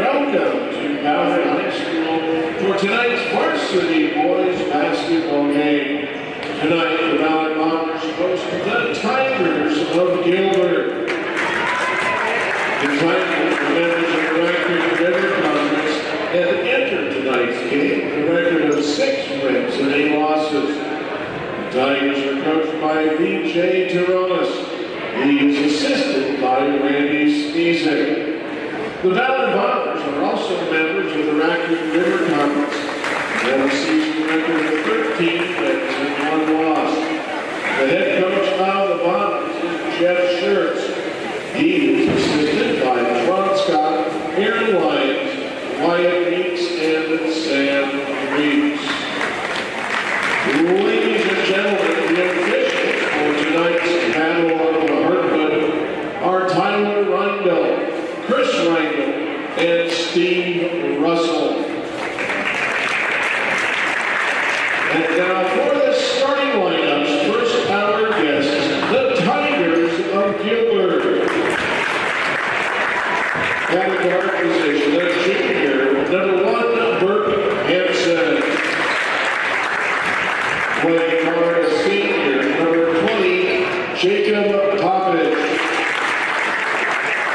welcome to Ballard High School for tonight's varsity boys basketball game. Tonight, the Ballard Bombers host the Tigers of Gilbert. The Tigers are members of the Raccoon River Conference and entered tonight's game with a record of 6 wins and 8 losses. The Tigers are coached by B.J. Tyronis. He is assisted by Randy Sneezek. The Ballard Bombers are also members of the Raccoon River Conference. They have a season record of 13 wins and 1 loss. The head coach of the Bombers is Jeff Schertz. He is assisted by Tron Scott, Aaron Lyons, Wyatt Meeks, and Sam Reeves. Ladies and gentlemen, the officials for tonight's Battle of the Heartwood are Tyler Reindl, Chris Reindl, and Steve Russell. And now for the starting lineups, first our guests, the Tigers of Gilbert. At the guard position, the junior, number 1, Burt Hansen. Playing guard, a senior, number 20, Jacob Popovich.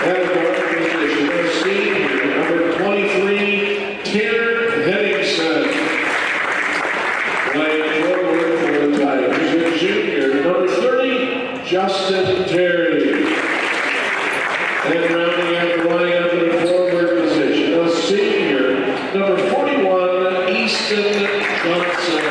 At the guard position, a senior, number 23, Tanner Henningsen. Playing forward for the Tigers, a junior, number 30, Justin Terry. And rounding out the lineup in the forward position, a senior, number 41, Easton Johnson.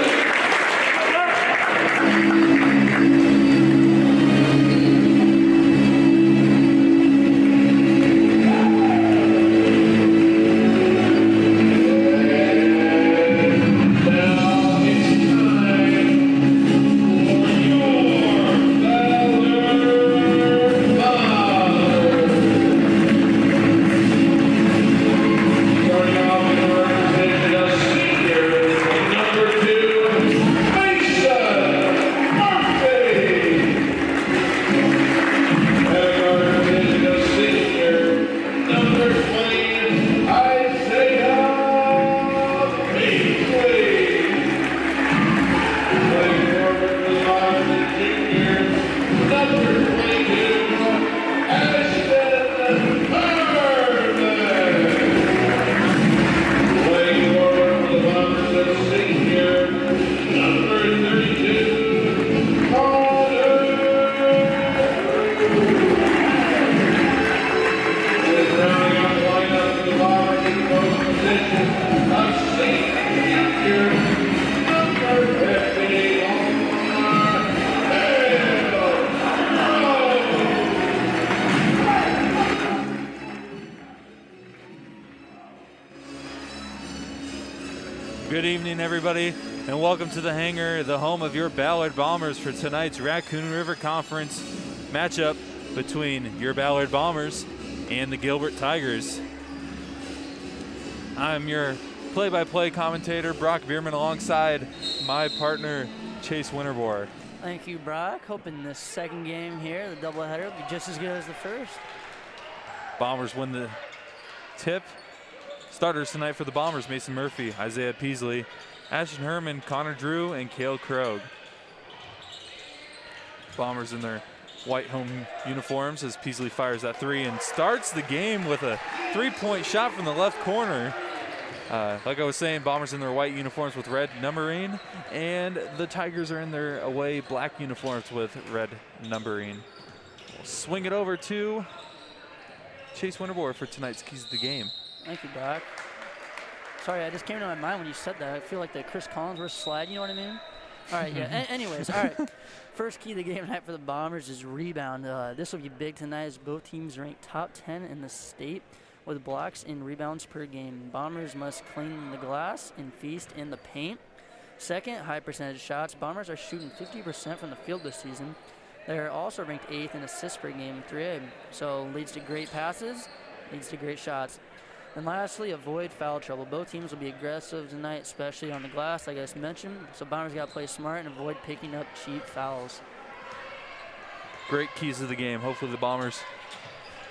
Good evening, everybody, and welcome to the Hangar, the home of your Ballard Bombers for tonight's Raccoon River Conference matchup between your Ballard Bombers and the Gilbert Tigers. I'm your play-by-play commentator, Brock Bierman, alongside my partner, Chase Winterbore. Thank you, Brock. Hoping this second game here, the doubleheader, will be just as good as the first. Bombers win the tip. Starters tonight for the Bombers: Mason Murphy, Isaiah Peasley, Ashton Herman, Connor Drew, and Cale Krogh. Bombers in their white home uniforms as Peasley fires that 3 and starts the game with a 3-point shot from the left corner. Like I was saying, Bombers in their white uniforms with red numbering, and the Tigers are in their away black uniforms with red numbering. We'll swing it over to Chase Winterbore for tonight's Keys of the Game. Thank you, Brock. Sorry, I just came to my mind when you said that. I feel like the Chris Collinsworth slide, you know what I mean? All right, yeah. Anyways, all right. First key of the game tonight for the Bombers is rebound. This will be big tonight as both teams rank top 10 in the state with blocks and rebounds per game. Bombers must clean the glass and feast in the paint. Second, high percentage shots. Bombers are shooting 50% from the field this season. They're also ranked 8th in assists per game in 3A. So leads to great passes, leads to great shots. And lastly, avoid foul trouble. Both teams will be aggressive tonight, especially on the glass, like I just mentioned. So Bombers got to play smart and avoid picking up cheap fouls. Great keys of the game. Hopefully the Bombers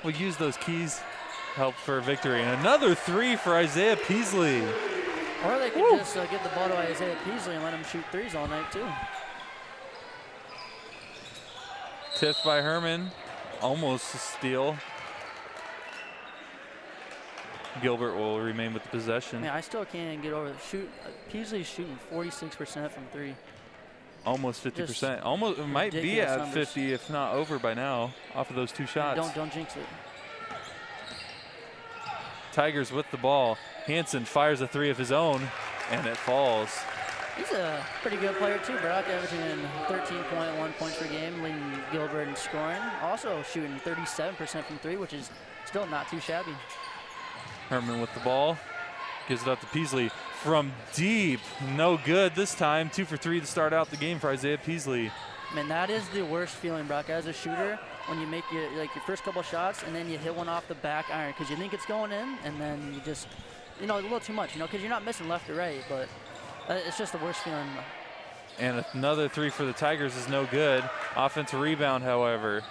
will use those keys help for a victory. And another 3 for Isaiah Peasley. Or they could just get the ball to Isaiah Peasley and let him shoot threes all night, too. Tipped by Herman. Almost a steal. Gilbert will remain with the possession. Man, I still can't get over the Peasley's shooting 46% from 3. Almost 50%. Almost, it might be at numbers. 50, if not over by now, off of those 2 shots. Don't jinx it. Tigers with the ball. Hansen fires a 3 of his own, and it falls. He's a pretty good player too, Brock, averaging 13.1 points per game, leading Gilbert in scoring. Also shooting 37% from 3, which is still not too shabby. Herman with the ball. Gives it up to Peasley from deep. No good this time. 2 for 3 to start out the game for Isaiah Peasley. Man, that is the worst feeling, Brock, as a shooter, when you make your first couple shots and then you hit one off the back iron because you think it's going in, and then you just, a little too much, because you're not missing left or right, but it's just the worst feeling. And another 3 for the Tigers is no good. Offensive rebound, however.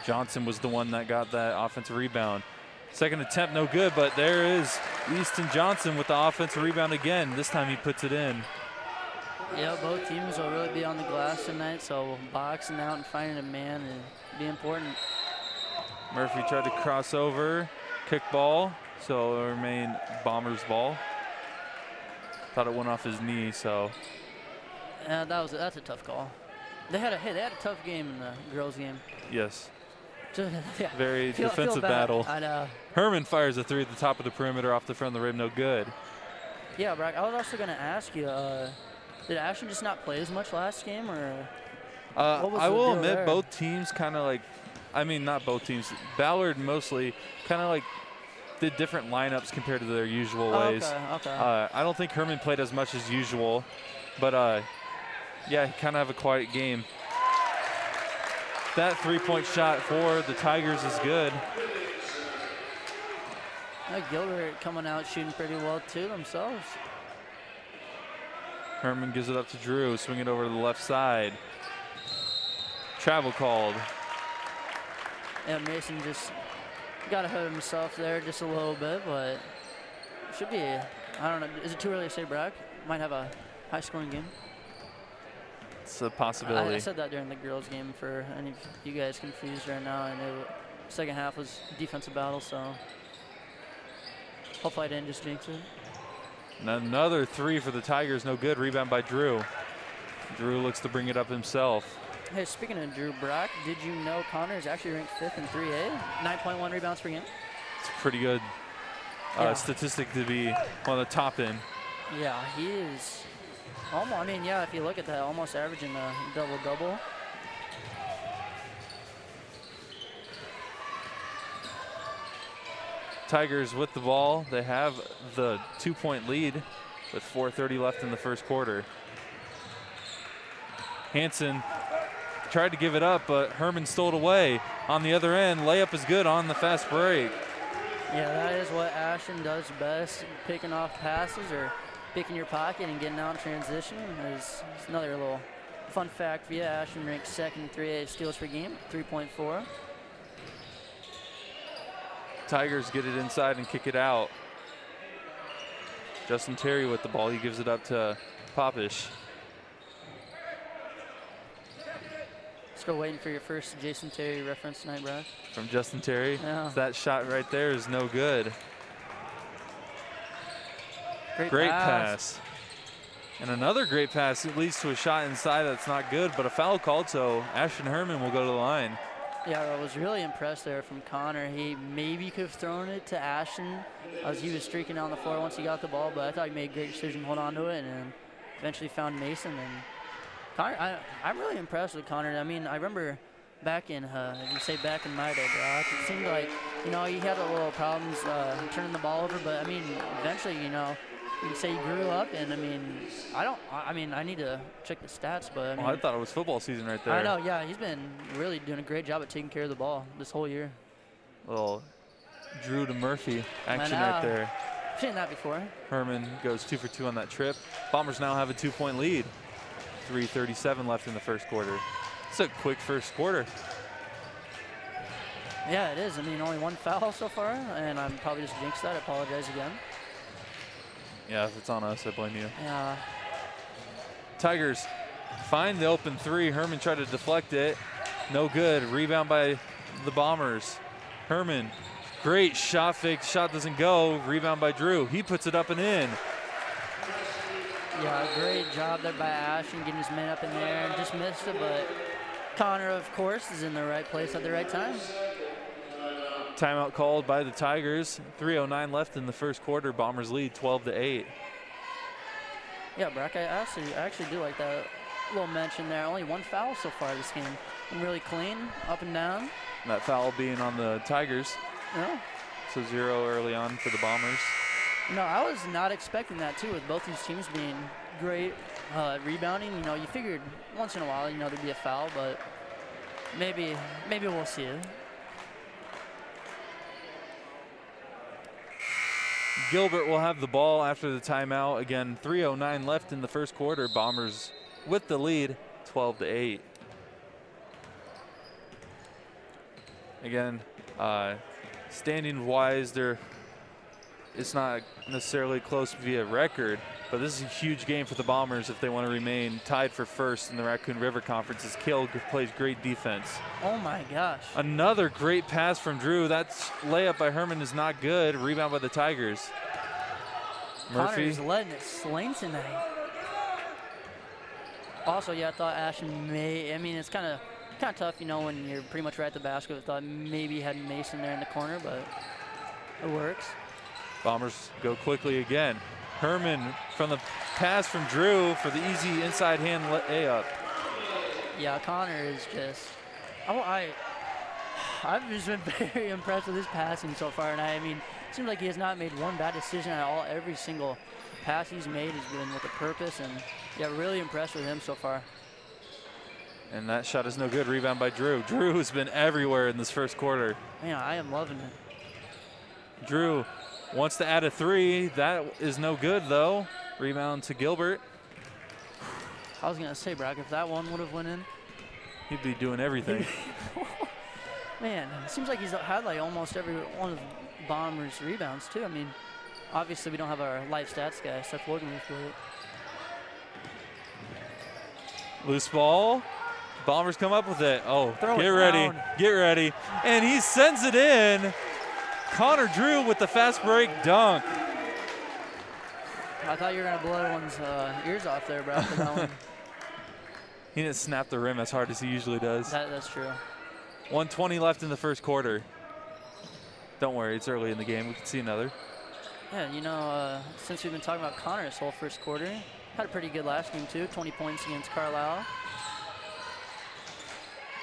Johnson was the one that got that offensive rebound. Second attempt, no good, but there is Easton Johnson with the offensive rebound again. This time he puts it in. Yeah, both teams will really be on the glass tonight, so boxing out and finding a man will be important. Murphy tried to cross over, kick ball, so it'll remain Bombers ball. Thought it went off his knee, so. Yeah, that's a tough call. They had a tough game in the girls' game. Yes. Yeah. Very feel defensive bad. battle. I know. Herman fires a 3 at the top of the perimeter off the front of the rim, no good. Yeah, Brock, I was also going to ask you, did Ashton just not play as much last game, or what was I the will deal admit there? both teams kind of not both teams. Ballard mostly kind of did different lineups compared to their usual ways. Okay. I don't think Herman played as much as usual, but yeah, he kind of have a quiet game. That 3-point shot for the Tigers is good. Gilbert coming out shooting pretty well too themselves. Herman gives it up to Drew, swing it over to the left side. Travel called. Yeah, Mason just got ahead of himself there just a little bit, but should be, I don't know, is it too early to say Brock? Might have a high-scoring game. It's a possibility. I said that during the girls' game for any of you guys confused right now. I know second half was defensive battle, so hopefully I didn't just jinx it. And another 3 for the Tigers, no good. Rebound by Drew. Drew looks to bring it up himself. Hey, speaking of Drew, Brock, did you know Connor is actually ranked 5th in 3A? 9.1 rebounds per game. It's a pretty good statistic to be on the top end. Yeah, he is. Almost, I mean, yeah, if you look at that, almost averaging a double-double. Tigers with the ball. They have the 2-point lead with 4:30 left in the first quarter. Hansen tried to give it up, but Herman stole it away. On the other end, layup is good on the fast break. Yeah, that is what Ashton does best, picking off passes or picking your pocket and getting out in transition. There's another little fun fact for you. Ashton ranks 2nd in 3A steals per game, 3.4. Tigers get it inside and kick it out. Justin Terry with the ball. He gives it up to Popish. Still waiting for your first Jason Terry reference tonight, Brad. From Justin Terry. Yeah. That shot right there is no good. Great pass. And another great pass. It leads to a shot inside that's not good, but a foul called, so Ashton Herman will go to the line. Yeah, I was really impressed there from Connor. He maybe could have thrown it to Ashton as he was streaking down the floor once he got the ball, but I thought he made a great decision to hold on to it and eventually found Mason. And Connor, I'm really impressed with Connor. I mean, I remember back in, you say back in my day, Brock, it seemed like, he had a little problems turning the ball over, but I mean, eventually, you can say he grew up, and I need to check the stats, but I thought it was football season right there. I know, yeah, he's been really doing a great job at taking care of the ball this whole year. Little Drew to Murphy action right there. I've seen that before. Herman goes 2 for 2 on that trip. Bombers now have a 2-point lead. 3:37 left in the first quarter. It's a quick first quarter. Yeah, it is. I mean, only one foul so far, and I'm probably just jinxed that. I apologize again. Yeah, if it's on us, I blame you. Yeah. Tigers find the open three. Herman tried to deflect it. No good. Rebound by the Bombers. Herman, great shot fake. Shot doesn't go. Rebound by Drew. He puts it up and in. Yeah, great job there by Ashton getting his man up in there and just missed it, but Connor, of course, is in the right place at the right time. Timeout called by the Tigers. 3:09 left in the first quarter. Bombers lead 12-8. Yeah, Brock, I actually do like that little mention there. Only one foul so far this game. And really clean, up and down. That foul being on the Tigers. Yeah. So 0 early on for the Bombers. No, I was not expecting that too, with both these teams being great rebounding. You know, you figured once in a while, you know, there'd be a foul, but maybe we'll see it. Gilbert will have the ball after the timeout. Again, 3:09 left in the first quarter. Bombers with the lead, 12-8. Again, standing-wise, it's not necessarily close via record, but this is a huge game for the Bombers if they want to remain tied for first in the Raccoon River Conference, as Kill plays great defense. Oh my gosh. Another great pass from Drew. That layup by Herman is not good. Rebound by the Tigers. Murphy. Connor's letting it sling tonight. Also, yeah, I thought Ashton I mean, it's kind of tough, you know, when you're pretty much right at the basket. I thought maybe he had Mason there in the corner, but it works. Bombers go quickly again. Herman from the pass from Drew for the easy inside hand layup. Yeah, Connor is just, I've just been very impressed with his passing so far, and I mean, it seems like he has not made one bad decision at all. Every single pass he's made has been with a purpose, and yeah, really impressed with him so far. And that shot is no good. Rebound by Drew. Drew has been everywhere in this first quarter. Man, I am loving it. Drew wants to add a three. That is no good, though. Rebound to Gilbert. I was going to say, Brock, if that one would have went in. He'd be doing everything. Man, it seems like he's had like almost every one of Bombers' rebounds, too. I mean, obviously we don't have our live stats guy, Seth Logan, with it. Loose ball. Bombers come up with it. Oh, Throw get it ready. down. Get ready. And he sends it in. Connor Drew with the fast break dunk. I thought you were going to blow everyone's ears off there, bro. For that one. He didn't snap the rim as hard as he usually does. That's true. 1:20 left in the first quarter. Don't worry, it's early in the game. We can see another. Yeah, you know, since we've been talking about Connor this whole first quarter, had a pretty good last game, too. 20 points against Carlisle.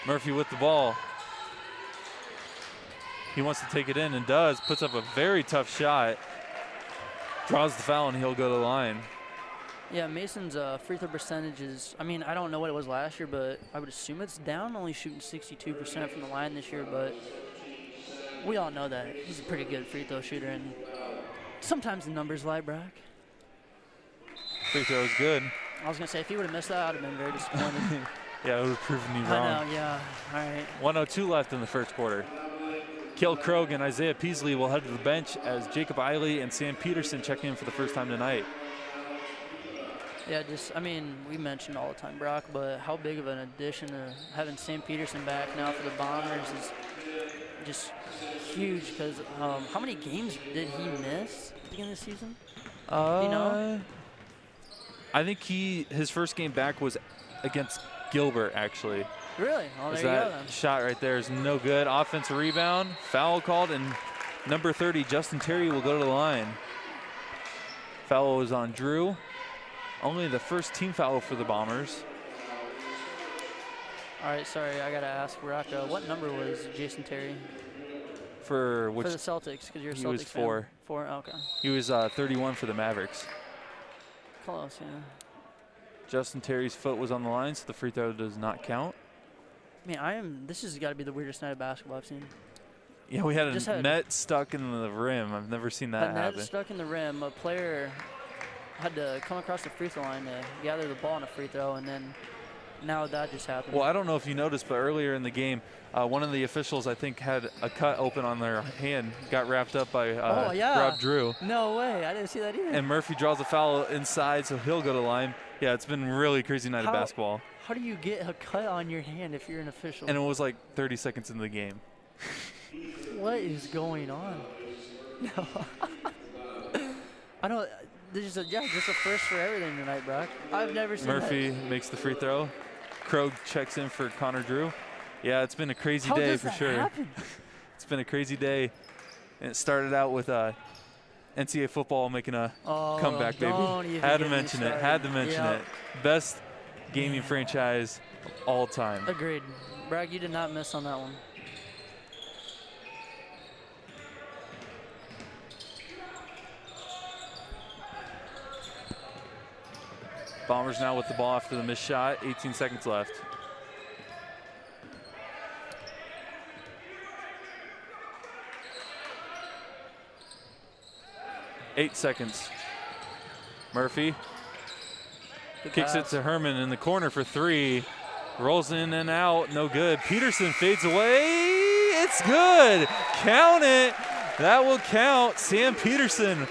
Murphy with the ball. He wants to take it in and does. Puts up a very tough shot. Draws the foul and he'll go to the line. Yeah, Mason's free throw percentage is, I mean, I don't know what it was last year, but I would assume it's down, only shooting 62% from the line this year, but we all know that he's a pretty good free throw shooter, and sometimes the numbers lie, Brock. Free throw is good. I was going to say, if he would have missed that, I would have been very disappointed. Yeah, it would have proven you wrong. I know, yeah. All right. 1:02 left in the first quarter. Kill Krogh and Isaiah Peasley will head to the bench as Jacob Eiley and Sam Peterson check in for the first time tonight. Yeah, just, I mean, we mentioned all the time, Brock, but how big of an addition to having Sam Peterson back now for the Bombers is just huge, because how many games did he miss at the beginning of the season? You know? I think his first game back was against Gilbert, actually. Really? Oh, there you that go then. Shot right there is no good. Offensive rebound, foul called, and number 30, Justin Terry, will go to the line. Foul was on Drew. Only the first team foul for the Bombers. All right, sorry, I got to ask, Brock, what number was Jason Terry? For which? For the Celtics, because you're a Celtics He was fan. 4. 4, okay. He was 31 for the Mavericks. Close, yeah. Justin Terry's foot was on the line, so the free throw does not count. I mean, this has got to be the weirdest night of basketball I've seen. Yeah, we had a net stuck in the rim. I've never seen that happen. A net stuck in the rim. A player had to come across the free throw line to gather the ball on a free throw, and then now that just happened. Well, I don't know if you noticed, but earlier in the game, one of the officials, I think, had a cut open on their hand, got wrapped up by Rob Drew. No way. I didn't see that either. And Murphy draws a foul inside, so he'll go to the line. Yeah, it's been a really crazy night of basketball. How do you get a cut on your hand if you're an official? And it was like 30 seconds into the game. What is going on? No. I don't. This is just a first for everything tonight, Brock. I've never seen Murphy makes the free throw. Krogh checks in for Connor Drew. Yeah, it's been a crazy day for sure. Happen? It's been a crazy day. And it started out with NCAA football making a comeback, baby. Had to mention it. Had to mention it. Best gaming franchise all time. Agreed. Brock, you did not miss on that one. Bombers now with the ball after the missed shot. 18 seconds left. Eight seconds. Murphy kicks it to Herman in the corner for three. Rolls in and out, no good. Peterson fades away. It's good. Count it. That will count. Sam Peterson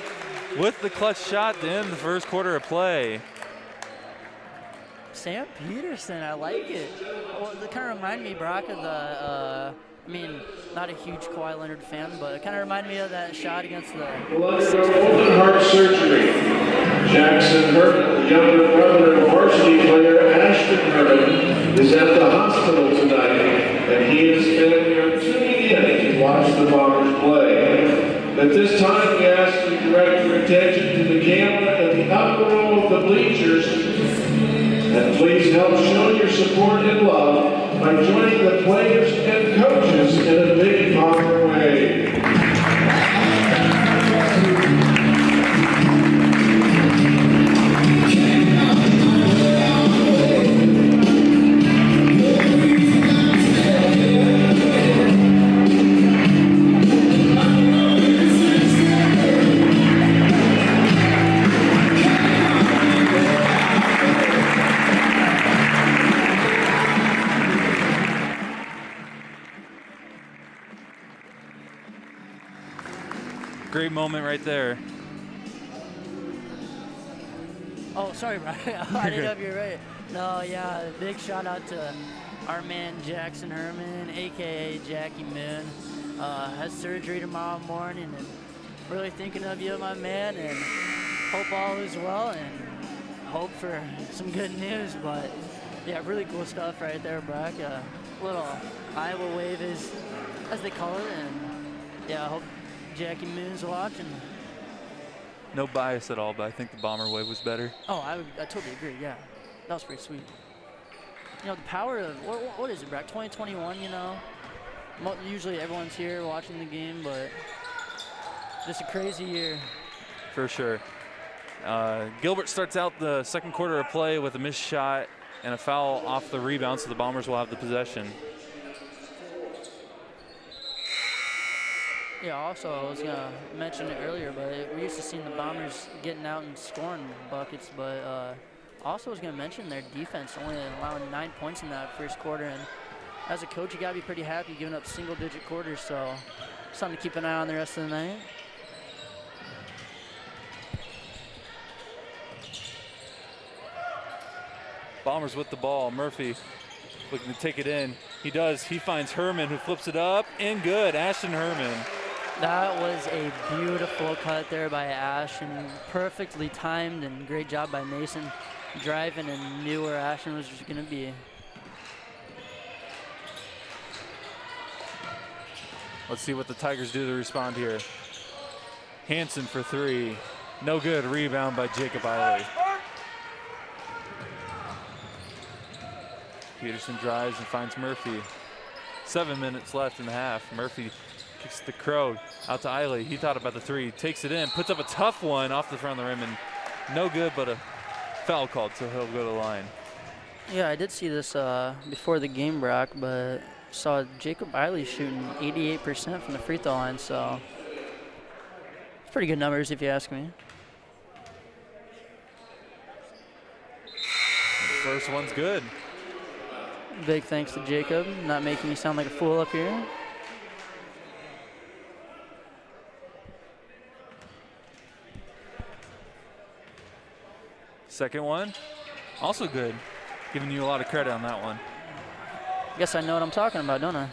with the clutch shot to end the first quarter of play. Sam Peterson, I like it. Well, it kind of reminded me, Brock, of the, I mean, not a huge Kawhi Leonard fan, but it kind of reminded me of that shot against the Open heart surgery. Jackson Herman, the younger brother of varsity player Ashton Herman, is at the hospital tonight, and he has been tuning in to watch the Bombers play. At this time, we ask you to direct your attention to the camera in the upper row of the bleachers. And please help show your support and love by joining the players and coaches in a big Bomber way. Great moment right there. Oh, sorry, Brian. I didn't know if you're right. No, yeah, big shout out to our man Jackson Herman, a.k.a. Jackie Moon. Has surgery tomorrow morning, and really thinking of you, my man, and hope all is well, and hope for some good news. But, yeah, really cool stuff right there, Brock. Little Iowa wave, as they call it, and, yeah, I hope Jackie Moon's watching. No bias at all, but I think the Bomber wave was better. Oh, I totally agree, yeah. That was pretty sweet. You know, the power of, what is it, Brock? 2021, you know? Usually everyone's here watching the game, but just a crazy year. For sure. Gilbert starts out the second quarter of play with a missed shot and a foul off the rebound, so the Bombers will have the possession. Yeah, also, I was going to mention it earlier, but we're used to seeing the Bombers getting out and scoring buckets, but also I was going to mention their defense only allowing 9 points in that first quarter, and as a coach, you got to be pretty happy giving up single-digit quarters, so something to keep an eye on the rest of the night. Bombers with the ball. Murphy looking to take it in. He does. He finds Herman, who flips it up, and good. Ashton Herman. That was a beautiful cut there by Ashton. Perfectly timed, and great job by Mason driving and knew where Ashton was just going to be. Let's see what the Tigers do to respond here. Hansen for three. No good. Rebound by Jacob Eiley. Peterson drives and finds Murphy. 7 minutes left in the half. Murphy kicks the Krogh out to Eiley. He thought about the three, takes it in, puts up a tough one off the front of the rim, and no good, but a foul called, so he'll go to the line. Yeah, I did see this before the game, Brock, but saw Jacob Eiley shooting 88% from the free throw line, so it's pretty good numbers if you ask me. The first one's good. Big thanks to Jacob, not making me sound like a fool up here. Second one, also good. Giving you a lot of credit on that one. Guess I know what I'm talking about, don't I?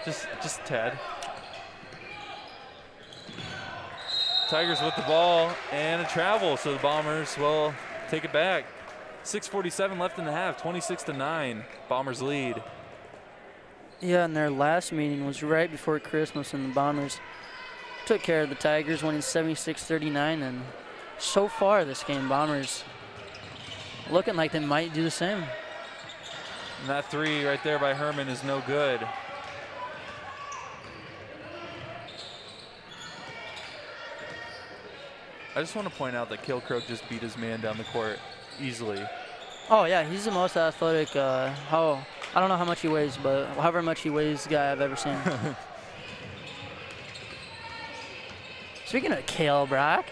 Just a tad. Tigers with the ball and a travel, so the Bombers will take it back. 6:47 left in the half, 26-9. Bombers lead. Yeah, and their last meeting was right before Christmas, and the Bombers took care of the Tigers, winning 76-39. And so far this game, Bombers looking like they might do the same. And that three right there by Herman is no good. I just want to point out that Kilcroak just beat his man down the court easily. Oh, yeah, he's the most athletic, I don't know how much he weighs, but however much he weighs guy I've ever seen. Speaking of Kale Brock,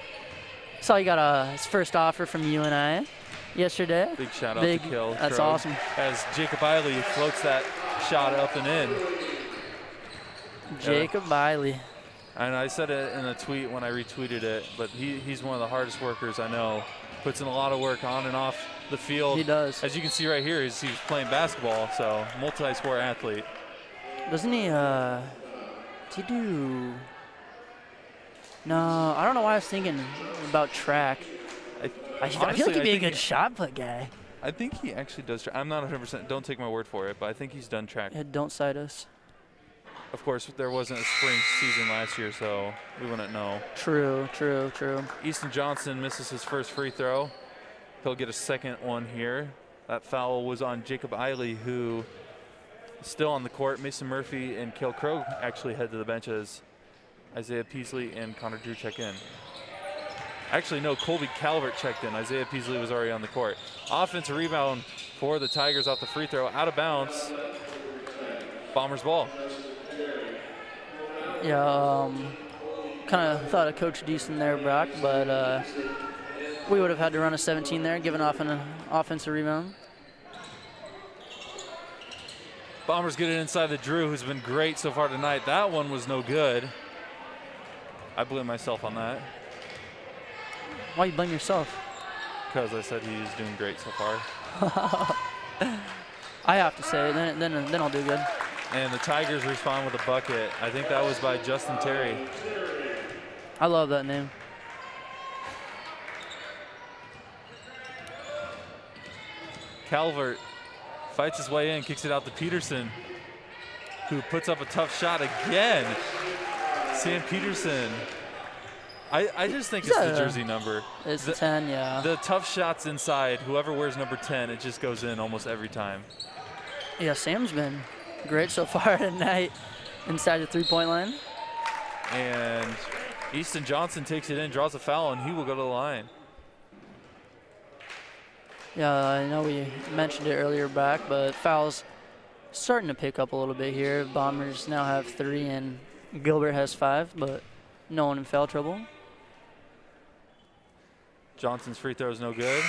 saw he got his first offer from UNI yesterday. Big shout out to Kilcroak. That's awesome. As Jacob Eiley floats that shot up and in. Jacob Eiley. And I said it in a tweet when I retweeted it, but he's one of the hardest workers I know. Puts in a lot of work on and off the field. He does. As you can see right here, he's playing basketball, so multi-sport athlete. Doesn't he, does he do? No, I don't know why I was thinking about track. I feel like he'd be a good shot put guy. I think he actually does track. I'm not 100%, don't take my word for it, but I think he's done track. Yeah, don't cite us. Of course, there wasn't a spring season last year, so we wouldn't know. True. Easton Johnson misses his first free throw. He'll get a second one here. That foul was on Jacob Eiley, who is still on the court. Mason Murphy and Kilcroak actually head to the bench as Isaiah Peasley and Connor Drew check in. Actually, no, Colby Calvert checked in. Isaiah Peasley was already on the court. Offensive rebound for the Tigers off the free throw. Out of bounds. Bombers ball. Yeah, kind of thought of Coach Deason there, Brock, but we would have had to run a 17 there, giving off an offensive rebound. Bombers get it inside the Drew, who's been great so far tonight. That one was no good. I blame myself on that. Why you blame yourself? Because I said he's doing great so far. I have to say, then I'll do good. And the Tigers respond with a bucket. I think that was by Justin Terry. I love that name. Calvert fights his way in, kicks it out to Peterson, who puts up a tough shot again. Sam Peterson. I just think it's the jersey number. It's 10, yeah. The tough shots inside, whoever wears number 10, it just goes in almost every time. Yeah, Sam's been great so far tonight inside the three-point line. And Easton Johnson takes it in, draws a foul, and he will go to the line. Yeah, I know we mentioned it earlier back, but fouls starting to pick up a little bit here. Bombers now have 3 and Gilbert has 5, but no one in foul trouble. Johnson's free throw is no good.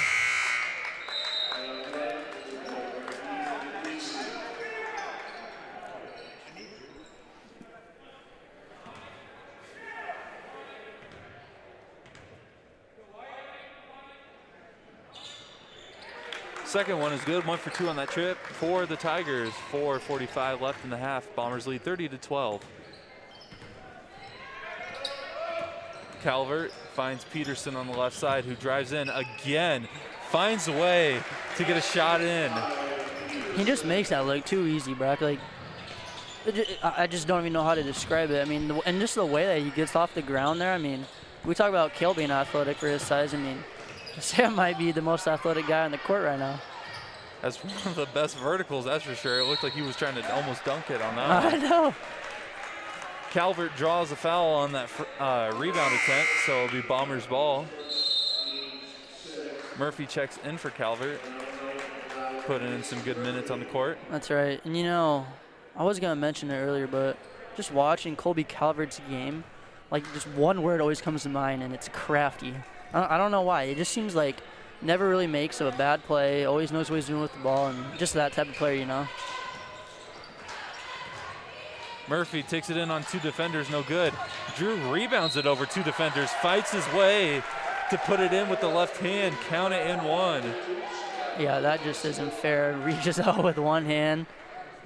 Second one is good, 1 for 2 on that trip for the Tigers. 4:45 left in the half. Bombers lead 30-12. Calvert finds Peterson on the left side, who drives in again, finds a way to get a shot in. He just makes that look too easy, Brock. Like, I just don't even know how to describe it. I mean, and just the way that he gets off the ground there. I mean, we talk about Kale being athletic for his size. I mean, Sam might be the most athletic guy on the court right now. That's one of the best verticals, that's for sure. It looked like he was trying to almost dunk it on that one. I know. Calvert draws a foul on that rebound attempt, so it'll be Bombers ball. Murphy checks in for Calvert, putting in some good minutes on the court. That's right. And you know, I was going to mention it earlier, but just watching Colby Calvert's game, like just one word always comes to mind, and it's crafty. I don't know why. It just seems like never really makes a bad play, always knows what he's doing with the ball, and just that type of player, you know. Murphy takes it in on 2 defenders, no good. Drew rebounds it over 2 defenders, fights his way to put it in with the left hand, count it in 1. Yeah, that just isn't fair. Reaches out with one hand,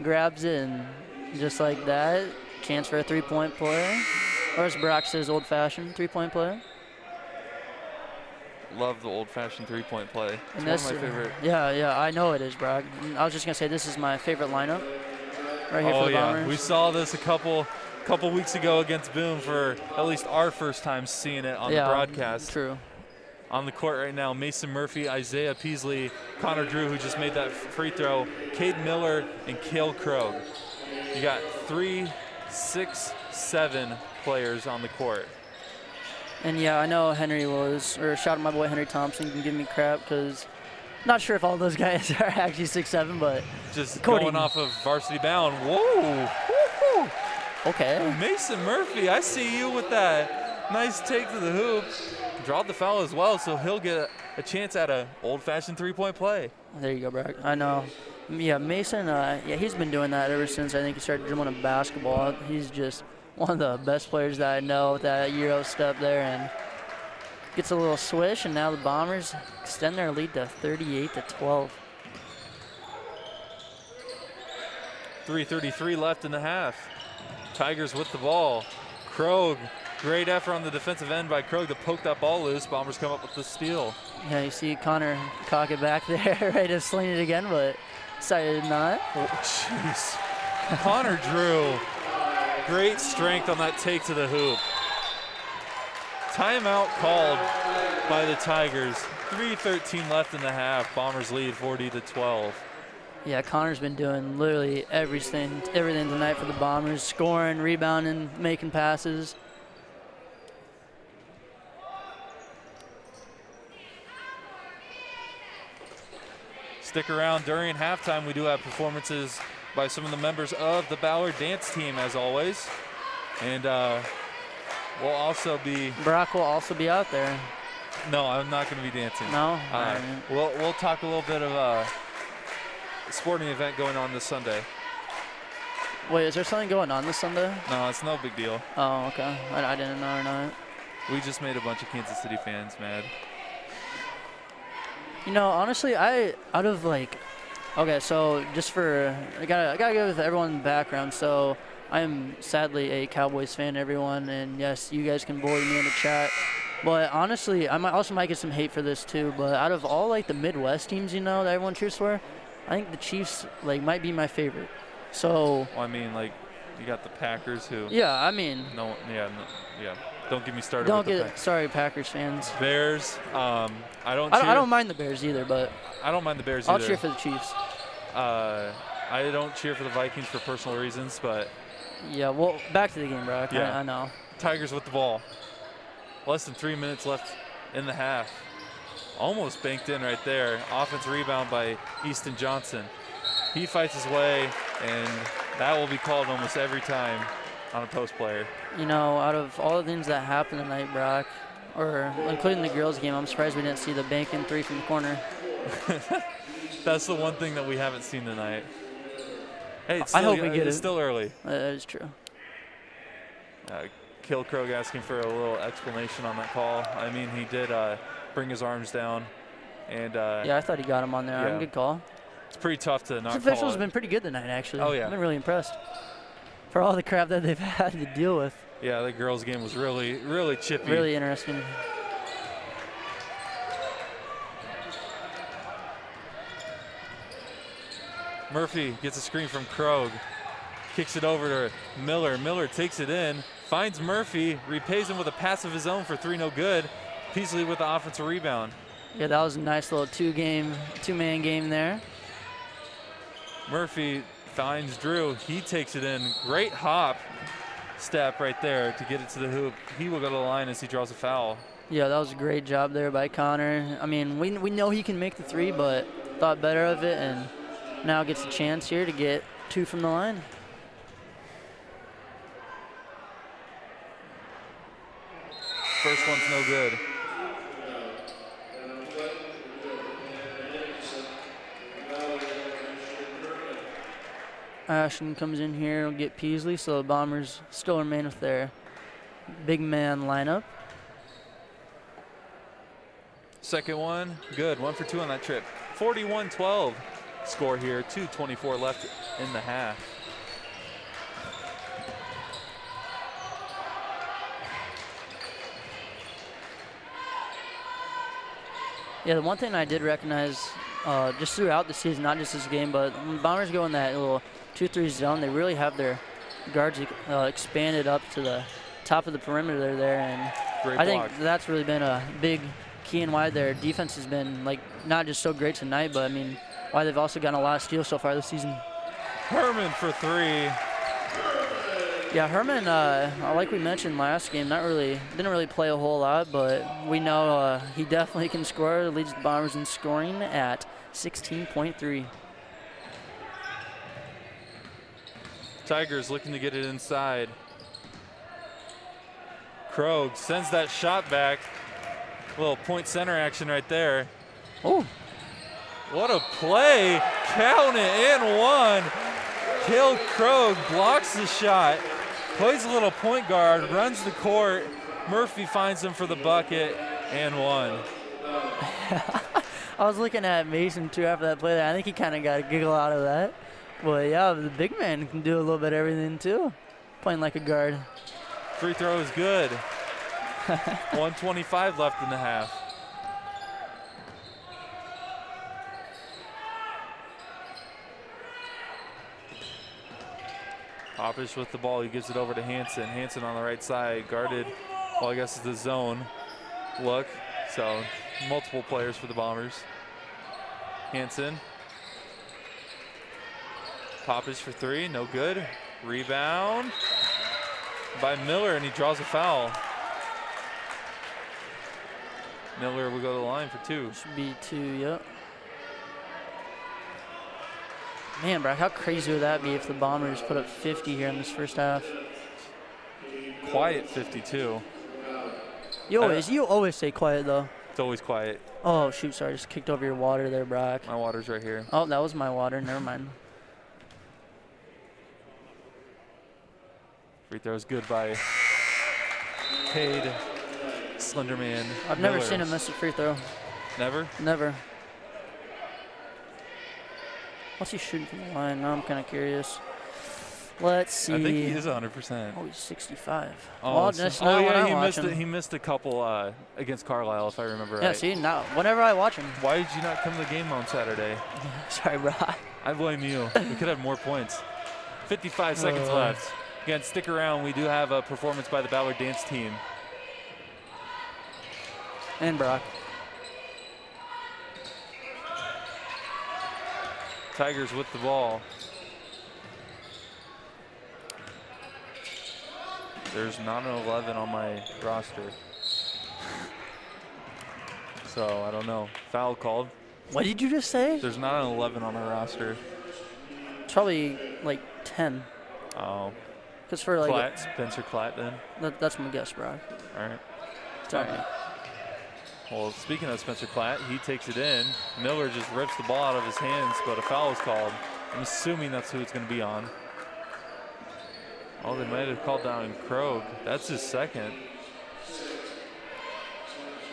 grabs it, and just like that, chance for a 3-point play. Or as Brock says, old-fashioned 3-point play. Love the old-fashioned 3-point play. It's And one of my favorite. Yeah, I know it is, Brock. I was just gonna say this is my favorite lineup right here for the Bombers. We saw this a couple weeks ago against Boone for at least our first time seeing it on the broadcast. True. On the court right now, Mason Murphy, Isaiah Peasley, Connor Drew, who just made that free throw, Cade Miller, and Cale Krogh. You got 3, 6, 7 players on the court. And yeah, I know Henry was, or shout out my boy Henry Thompson, can give me crap because not sure if all those guys are actually 6'7", but just Cody. Going off of varsity bound. Whoa! Woo-hoo. Okay. Mason Murphy, I see you with that nice take to the hoop. Drawed the foul as well, so he'll get a chance at a old-fashioned 3-point play. There you go, Brock. I know. Yeah, Mason, he's been doing that ever since I think he started dribbling a basketball. He's just one of the best players that I know with that Euro step there, and gets a little swish, and now the Bombers extend their lead to 38-12. 3:33 left in the half. Tigers with the ball. Krogh, great effort on the defensive end by Krogh to poke that ball loose. Bombers come up with the steal. Yeah, you see Connor cock it back there, ready to sling it again, but decided not. Oh, jeez. Connor Drew, great strength on that take to the hoop. Timeout called by the Tigers. 3:13 left in the half. Bombers lead 40-12. Yeah, Connor's been doing literally everything tonight for the Bombers, scoring, rebounding, making passes. Stick around during halftime. We do have performances by some of the members of the Ballard dance team, as always. And we'll also be... Brock will also be out there. No, I'm not going to be dancing. No? We'll talk a little bit of a sporting event going on this Sunday. Wait, is there something going on this Sunday? No, it's no big deal. Oh, okay. I didn't know or not. We just made a bunch of Kansas City fans mad. You know, honestly, okay, so just I gotta go with everyone in the background. So I am sadly a Cowboys fan, everyone, and yes, you guys can bully me in the chat. But honestly, I might get some hate for this too. But out of all the Midwest teams, that everyone cheers for, I think the Chiefs might be my favorite. So. Well, I mean, you got the Packers who. Yeah, I mean. Yeah. Don't get me started. Sorry, Packers fans. Bears. I don't mind the Bears either, but. I don't mind the Bears either. I'll cheer for the Chiefs. I don't cheer for the Vikings for personal reasons, but. Yeah, well, back to the game, Brock. Yeah. I know. Tigers with the ball. Less than 3 minutes left in the half. Almost banked in right there. Offensive rebound by Easton Johnson. He fights his way, and that will be called almost every time on a post player. Out of all the things that happened tonight, Brock, or including the girls' game, I'm surprised we didn't see the bank-in 3 from the corner. That's the one thing that we haven't seen tonight. Hey, I hope we get it. It's still early. That is true. Cale Krogh asking for a little explanation on that call. I mean, he did bring his arms down. And yeah, I thought he got him on there. Yeah. Good call. It's pretty tough to not call it. This official's been pretty good tonight, actually. Oh, yeah. I've been really impressed for all the crap that they've had to deal with. Yeah, the girls' game was really, really chippy. Really interesting. Murphy gets a screen from Krogh. Kicks it over to Miller. Miller takes it in, finds Murphy, repays him with a pass of his own for 3, no good. Peasley with the offensive rebound. Yeah, that was a nice little two-man game there. Murphy finds Drew. He takes it in. Great hop step right there to get it to the hoop. He will go to the line as he draws a foul. Yeah, that was a great job there by Connor. I mean, we know he can make the 3, but thought better of it, and now gets a chance here to get 2 from the line. First one's no good. Ashton comes in here, will get Peasley, so the Bombers still remain with their big man lineup. Second one, good. 1 for 2 on that trip. 41-12 score here. 2:24 left in the half. Yeah, the one thing I did recognize just throughout the season, not just this game, but when the Bombers go in that little 2-3 zone, they really have their guards expanded up to the top of the perimeter there, and Great I block. think that's really been a big key in why their defense has been like not just so great tonight, but I mean why they've also gotten a lot of steals so far this season. Herman for 3. Yeah, Herman, like we mentioned last game, didn't really play a whole lot, but we know he definitely can score. Leads the Bombers in scoring at 16.3. Tigers looking to get it inside. Krogh sends that shot back. Little point center action right there. Oh, What a play. Count it in one. Cale Krogh blocks the shot. Plays a little point guard, runs the court. Murphy finds him for the bucket and one. I was looking at Mason too after that play there. I think he kind of got a giggle out of that. But yeah, the big man can do a little bit of everything too, playing like a guard. Free throw is good. 1:25 left in the half. Popish with the ball, he gives it over to Hansen. Hansen on the right side, guarded, well, I guess it's the zone look. So multiple players for the Bombers. Hansen. Popish for 3, no good. Rebound by Miller, and he draws a foul. Miller will go to the line for 2. Should be 2, yep. Man, Brock, how crazy would that be if the Bombers put up 50 here in this first half? Quiet 52. You always say quiet though. It's always quiet. Oh shoot, sorry, I just kicked over your water there, Brock. My water's right here. Oh, that was my water. Never mind. Free throw is good by Cade Slenderman. I've never Miller. seen him miss a free throw. Never? Never. What's he shooting from the line? Now I'm kind of curious. Let's see. I think he is 100%. Oh, he's 65. Oh, Well, that's not when I watch him. He missed a couple against Carlisle, if I remember Yeah, right. see, now whenever I watch him. Why did you not come to the game on Saturday? Sorry, bro. I blame you. We could have more points. 55 seconds left. Again, stick around. We do have a performance by the Ballard dance team. And Brock. Tigers with the ball. There's not an 11 on my roster. So, I don't know. Foul called. What did you just say? There's not an 11 on our roster. It's probably like 10. Oh. Because for like Klatt, Spencer Klatt then. that's my guess, Brock. All right. Sorry. Well, speaking of Spencer Klatt, he takes it in. Miller just rips the ball out of his hands, but a foul is called. I'm assuming that's who it's going to be on. Oh, they might have called down Krogh. That's his second.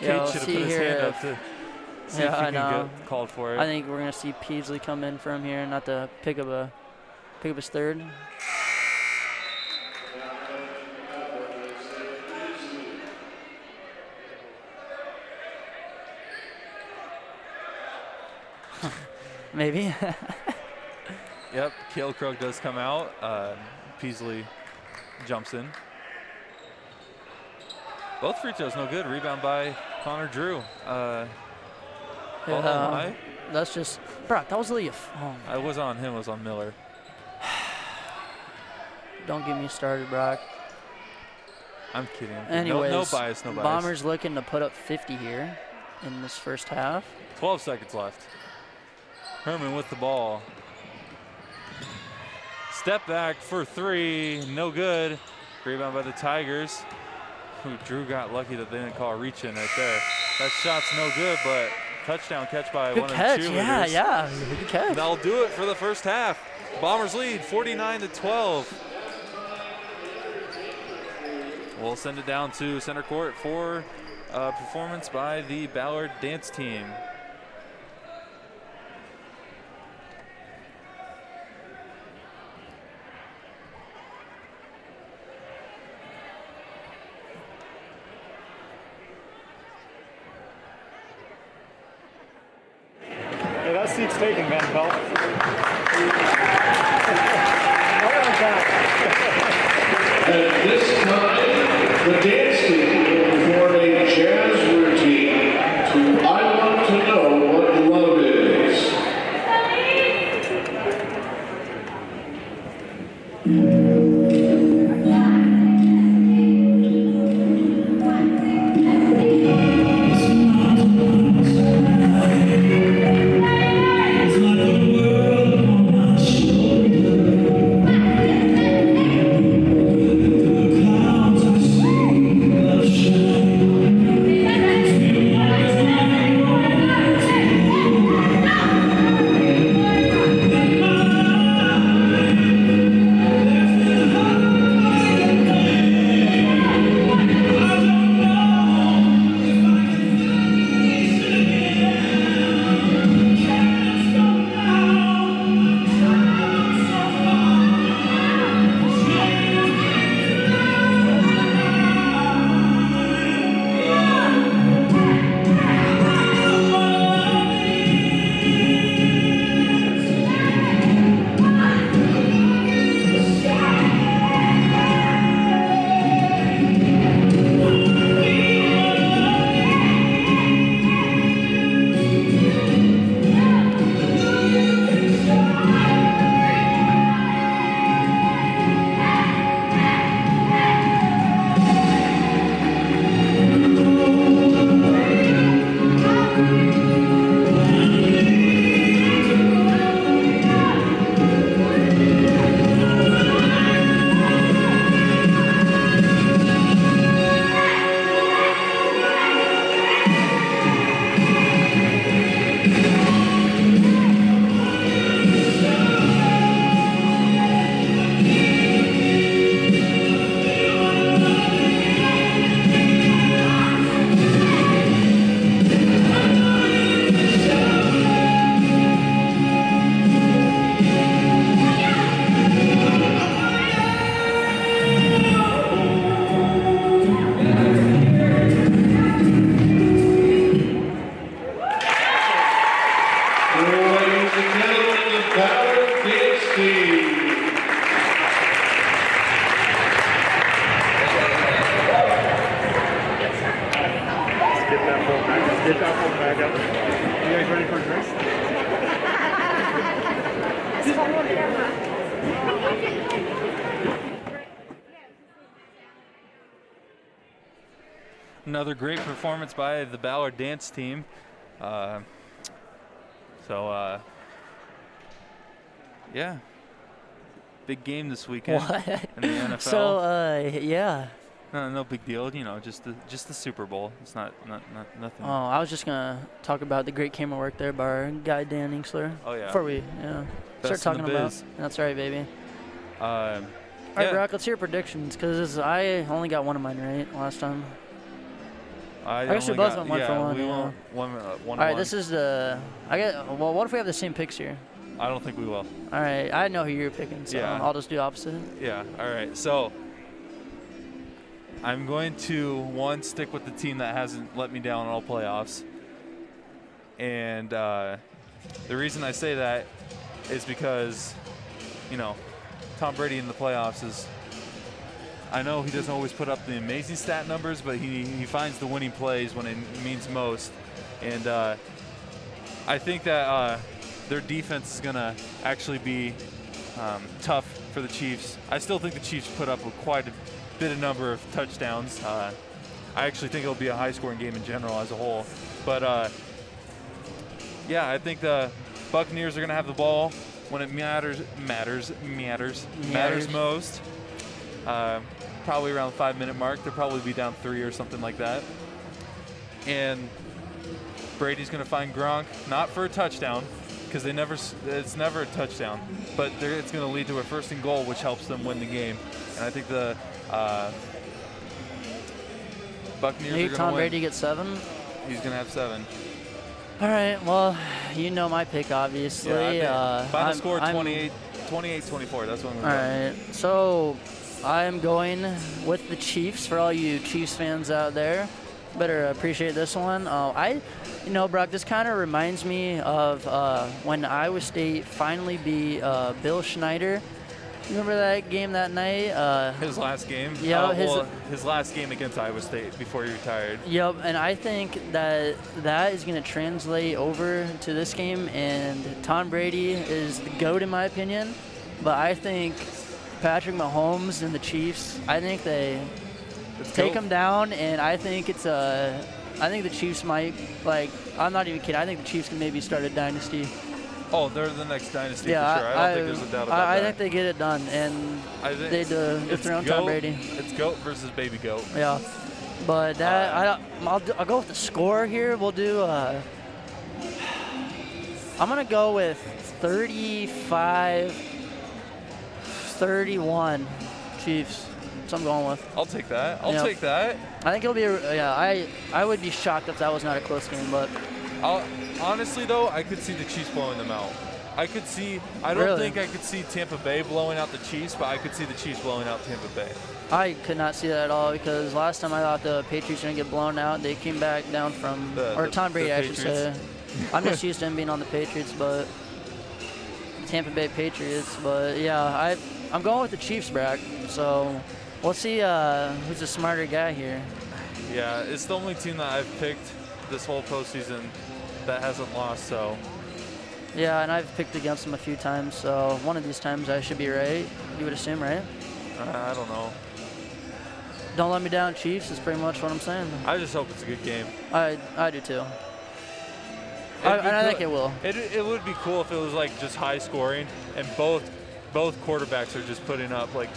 Yeah, Cade should have put his hand up to see if he can get called for it. I think we're gonna see Peasley come in from here, not to pick up his third. Maybe. Yep, Cale Krogh does come out. Peasley jumps in. Both free throws no good. Rebound by Connor Drew. That's just Brock. That was Leaf. Oh, I was on him. Was on Miller. don't get me started, Brock. I'm kidding. Anyways, no bias. No bias. Bombers looking to put up 50 here in this first half. 12 seconds left. Herman with the ball. Step back for 3. No good. Rebound by the Tigers. Drew got lucky that they didn't call a reach in right there. That shot's no good, but touchdown catch by one of the cheerleaders. Yeah, good catch. That'll do it for the first half. Bombers lead 49-12. We'll send it down to center court for performance by the Ballard dance team. Hey, that seat's taken, Van Pelt. At this time, the dance team will perform a jazz routine to I Want to Know What Love Is. Get that phone back up. You guys ready for drinks? Another great performance by the Ballard dance team. Yeah, big game this weekend in the NFL. So, yeah. No big deal. You know, just the Super Bowl. It's not nothing. Oh, I was just gonna talk about the great camera work there by our guy Dan Inksler. Oh yeah. Before we start talking about. That's right, baby. All right, Brock. Let's hear predictions because I only got one of mine right last time. I guess we both went one for one. We went one. All right, this is the. Well, what if we have the same picks here? I don't think we will. All right, I know who you're picking, so yeah. I'll just do opposite. Yeah. All right. So I'm going to stick with the team that hasn't let me down all playoffs, and the reason I say that is because, you know, Tom Brady in the playoffs is. I know he doesn't always put up the amazing stat numbers, but he finds the winning plays when it means most. And I think that their defense is going to actually be tough for the Chiefs. I still think the Chiefs put up quite a bit of number of touchdowns. I actually think it'll be a high-scoring game in general as a whole. But, yeah, I think the Buccaneers are going to have the ball when it matters most. Probably around the 5-minute mark. They'll probably be down 3 or something like that. And Brady's going to find Gronk, not for a touchdown, because it's never a touchdown, but it's going to lead to a 1st and goal, which helps them win the game. And I think the Buccaneers are going to win. Tom Brady gets 7. He's going to have 7. All right, well, you know my pick, obviously. Final score 28-24. That's what I'm going to go. All right, so I'm going with the Chiefs. For all you Chiefs fans out there, better appreciate this one. You know, Brock, this kind of reminds me of when Iowa State finally beat Bill Schneider. You remember that game that night? His last game? Yeah, his last game against Iowa State before he retired. Yep, and I think that is going to translate over to this game, and Tom Brady is the GOAT in my opinion, but I think Patrick Mahomes and the Chiefs, I think they take him down, and I think I think the Chiefs might, like, I'm not even kidding, I think the Chiefs can maybe start a dynasty. Oh, they're the next dynasty for sure. I don't think there's a doubt about that. I think they get it done, and they dethrone Tom Brady. It's GOAT versus baby GOAT. Yeah, but I'll go with the score here. We'll do. I'm gonna go with 35-31 Chiefs. That's what I'm going with. I'll take that. I'll take that. I think it'll be. I would be shocked if that was not a close game, but. Honestly, though, I could see the Chiefs blowing them out. I don't think I could see Tampa Bay blowing out the Chiefs, but I could see the Chiefs blowing out Tampa Bay. I could not see that at all because last time I thought the Patriots were going to get blown out. They came back down from, Tom Brady, I should say. I'm just used to him being on the Patriots, but Tampa Bay Patriots. But, yeah, I'm going with the Chiefs, Brack. So we'll see who's the smarter guy here. Yeah, it's the only team that I've picked this whole postseason that hasn't lost, so. Yeah, and I've picked against them a few times, so one of these times I should be right. You would assume, right? I don't know. Don't let me down, Chiefs, is pretty much what I'm saying. I just hope it's a good game. I do too. I think it will. It would be cool if it was like just high scoring and both quarterbacks are just putting up like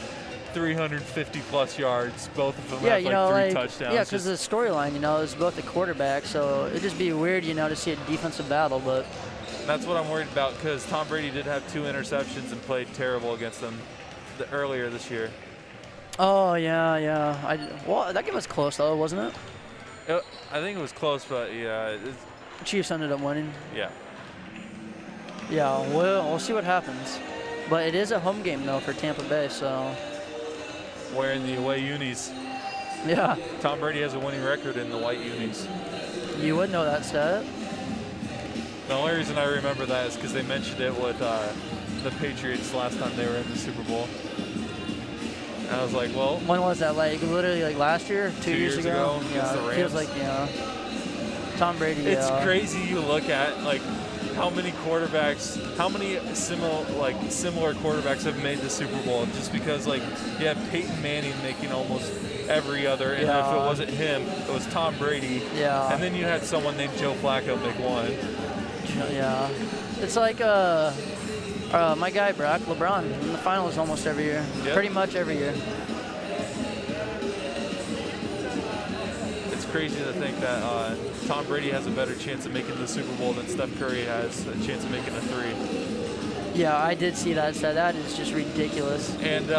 350 plus yards, both of them have like 3 touchdowns. Yeah, because the storyline, is both the quarterbacks, so it'd just be weird, to see a defensive battle, but. That's what I'm worried about because Tom Brady did have 2 interceptions and played terrible against them earlier this year. Oh, yeah. Well, that game was close, though, wasn't it? I think it was close, but yeah. Chiefs ended up winning. Yeah. Yeah, we'll see what happens. But it is a home game, though, for Tampa Bay, so. Wearing the away unis. Yeah. Tom Brady has a winning record in the white unis. You would know that stat. The only reason I remember that is because they mentioned it with the Patriots last time they were in the Super Bowl. And I was like, well. When was that? Like literally like last year? 2 years ago? Yeah, it feels like, Tom Brady. It's crazy you look at like how many similar quarterbacks have made the Super Bowl just because like you have Peyton Manning making almost every other, and if it wasn't him, it was Tom Brady. Yeah. And then you had someone named Joe Flacco make one. Yeah. It's like my guy Brock LeBron in the finals almost every year. Yep. Pretty much every year. It's crazy to think that Tom Brady has a better chance of making the Super Bowl than Steph Curry has a chance of making a 3. Yeah, I did see that. So that is just ridiculous. And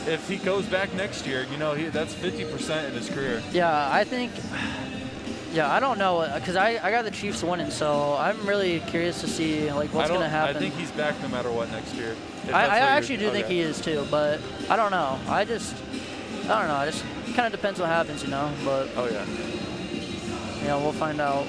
if he goes back next year, that's 50% in his career. Yeah, I think. Yeah, I don't know because I got the Chiefs winning, so I'm really curious to see like what's going to happen. I think he's back no matter what next year. I actually do think he is too, but I don't know. I don't know. It just kind of depends what happens, But oh yeah. Yeah, we'll find out.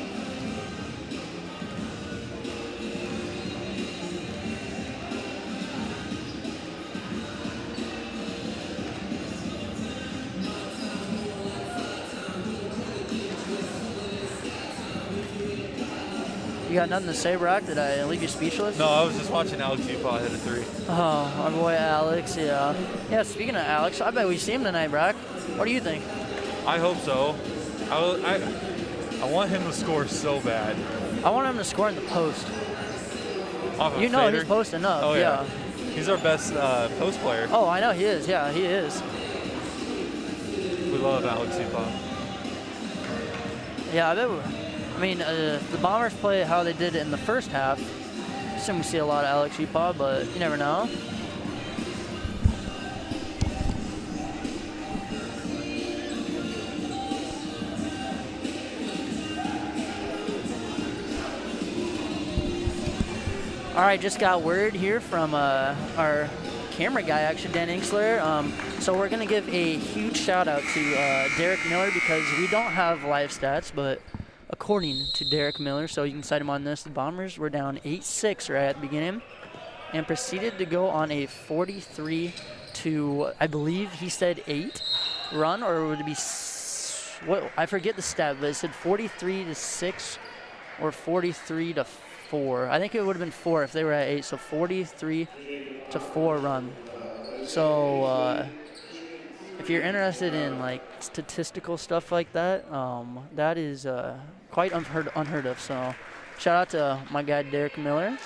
You got nothing to say, Brock? Did I leave you speechless? No, I was just watching Alex Upaw hit a 3. Oh, our boy Alex, yeah. Yeah, speaking of Alex, I bet we see him tonight, Brock. What do you think? I hope so. I want him to score so bad. I want him to score in the post. Off of he's posting up. Oh, yeah. He's our best post player. Oh, I know he is. Yeah, he is. We love Alex Upaw. Yeah, I bet. I mean, the Bombers play how they did in the first half. assume we see a lot of Alex Upah, but you never know. All right, just got word here from our camera guy, actually, Dan Inksler. So we're going to give a huge shout out to Derek Miller because we don't have live stats, but according to Derek Miller, so you can cite him on this, the Bombers were down 8-6 right at the beginning and proceeded to go on a 43 to, I believe he said 8 run, or would it be, what? I forget the stat, but it said 43 to 6 or 43 to 4. I think it would have been 4 if they were at 8, so 43 to 4 run. So if you're interested in like statistical stuff like that, that is quite unheard of. So shout out to my guy Derek Miller.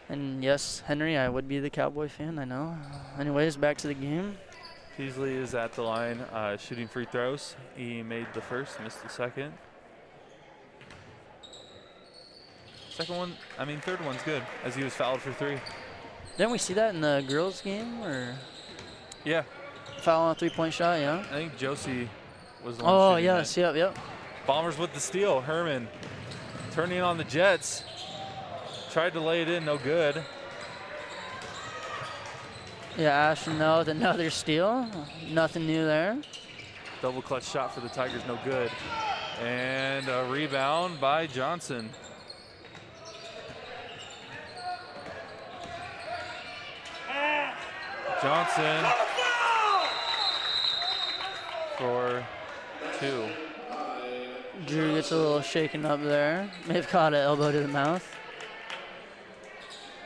And yes, Henry, I would be the Cowboy fan, I know. Anyways, back to the game. Peasley is at the line shooting free throws. He made the first, missed the second. Third one's good, as he was fouled for 3. Didn't we see that in the girls' game, or? Yeah. Foul on a 3-point shot, yeah. I think Josie was the one. Oh, shooting yes, that. yep. Bombers with the steal. Herman turning on the Jets. Tried to lay it in, no good. Yeah, Ashton now with another steal. Nothing new there. Double clutch shot for the Tigers, no good. And a rebound by Johnson. Johnson for 2. Drew gets a little shaken up there. May have caught an elbow to the mouth.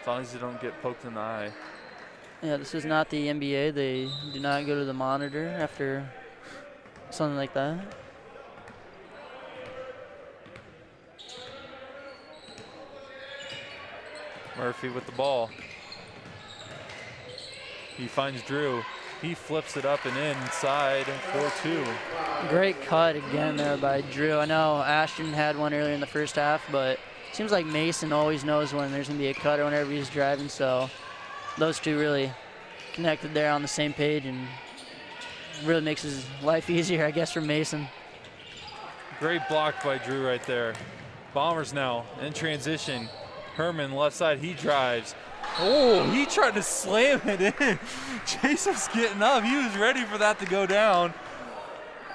As long as you don't get poked in the eye. Yeah, this is not the NBA. They do not go to the monitor after something like that. Murphy with the ball. He finds Drew. He flips it up and inside for 2. Great cut again there by Drew. I know Ashton had one earlier in the first half, but it seems like Mason always knows when there's going to be a cut or whenever he's driving, so those two really connected there on the same page and really makes his life easier, I guess, for Mason. Great block by Drew right there. Bombers now in transition. Herman left side, he drives. Oh, he tried to slam it in. Chase was getting up. He was ready for that to go down.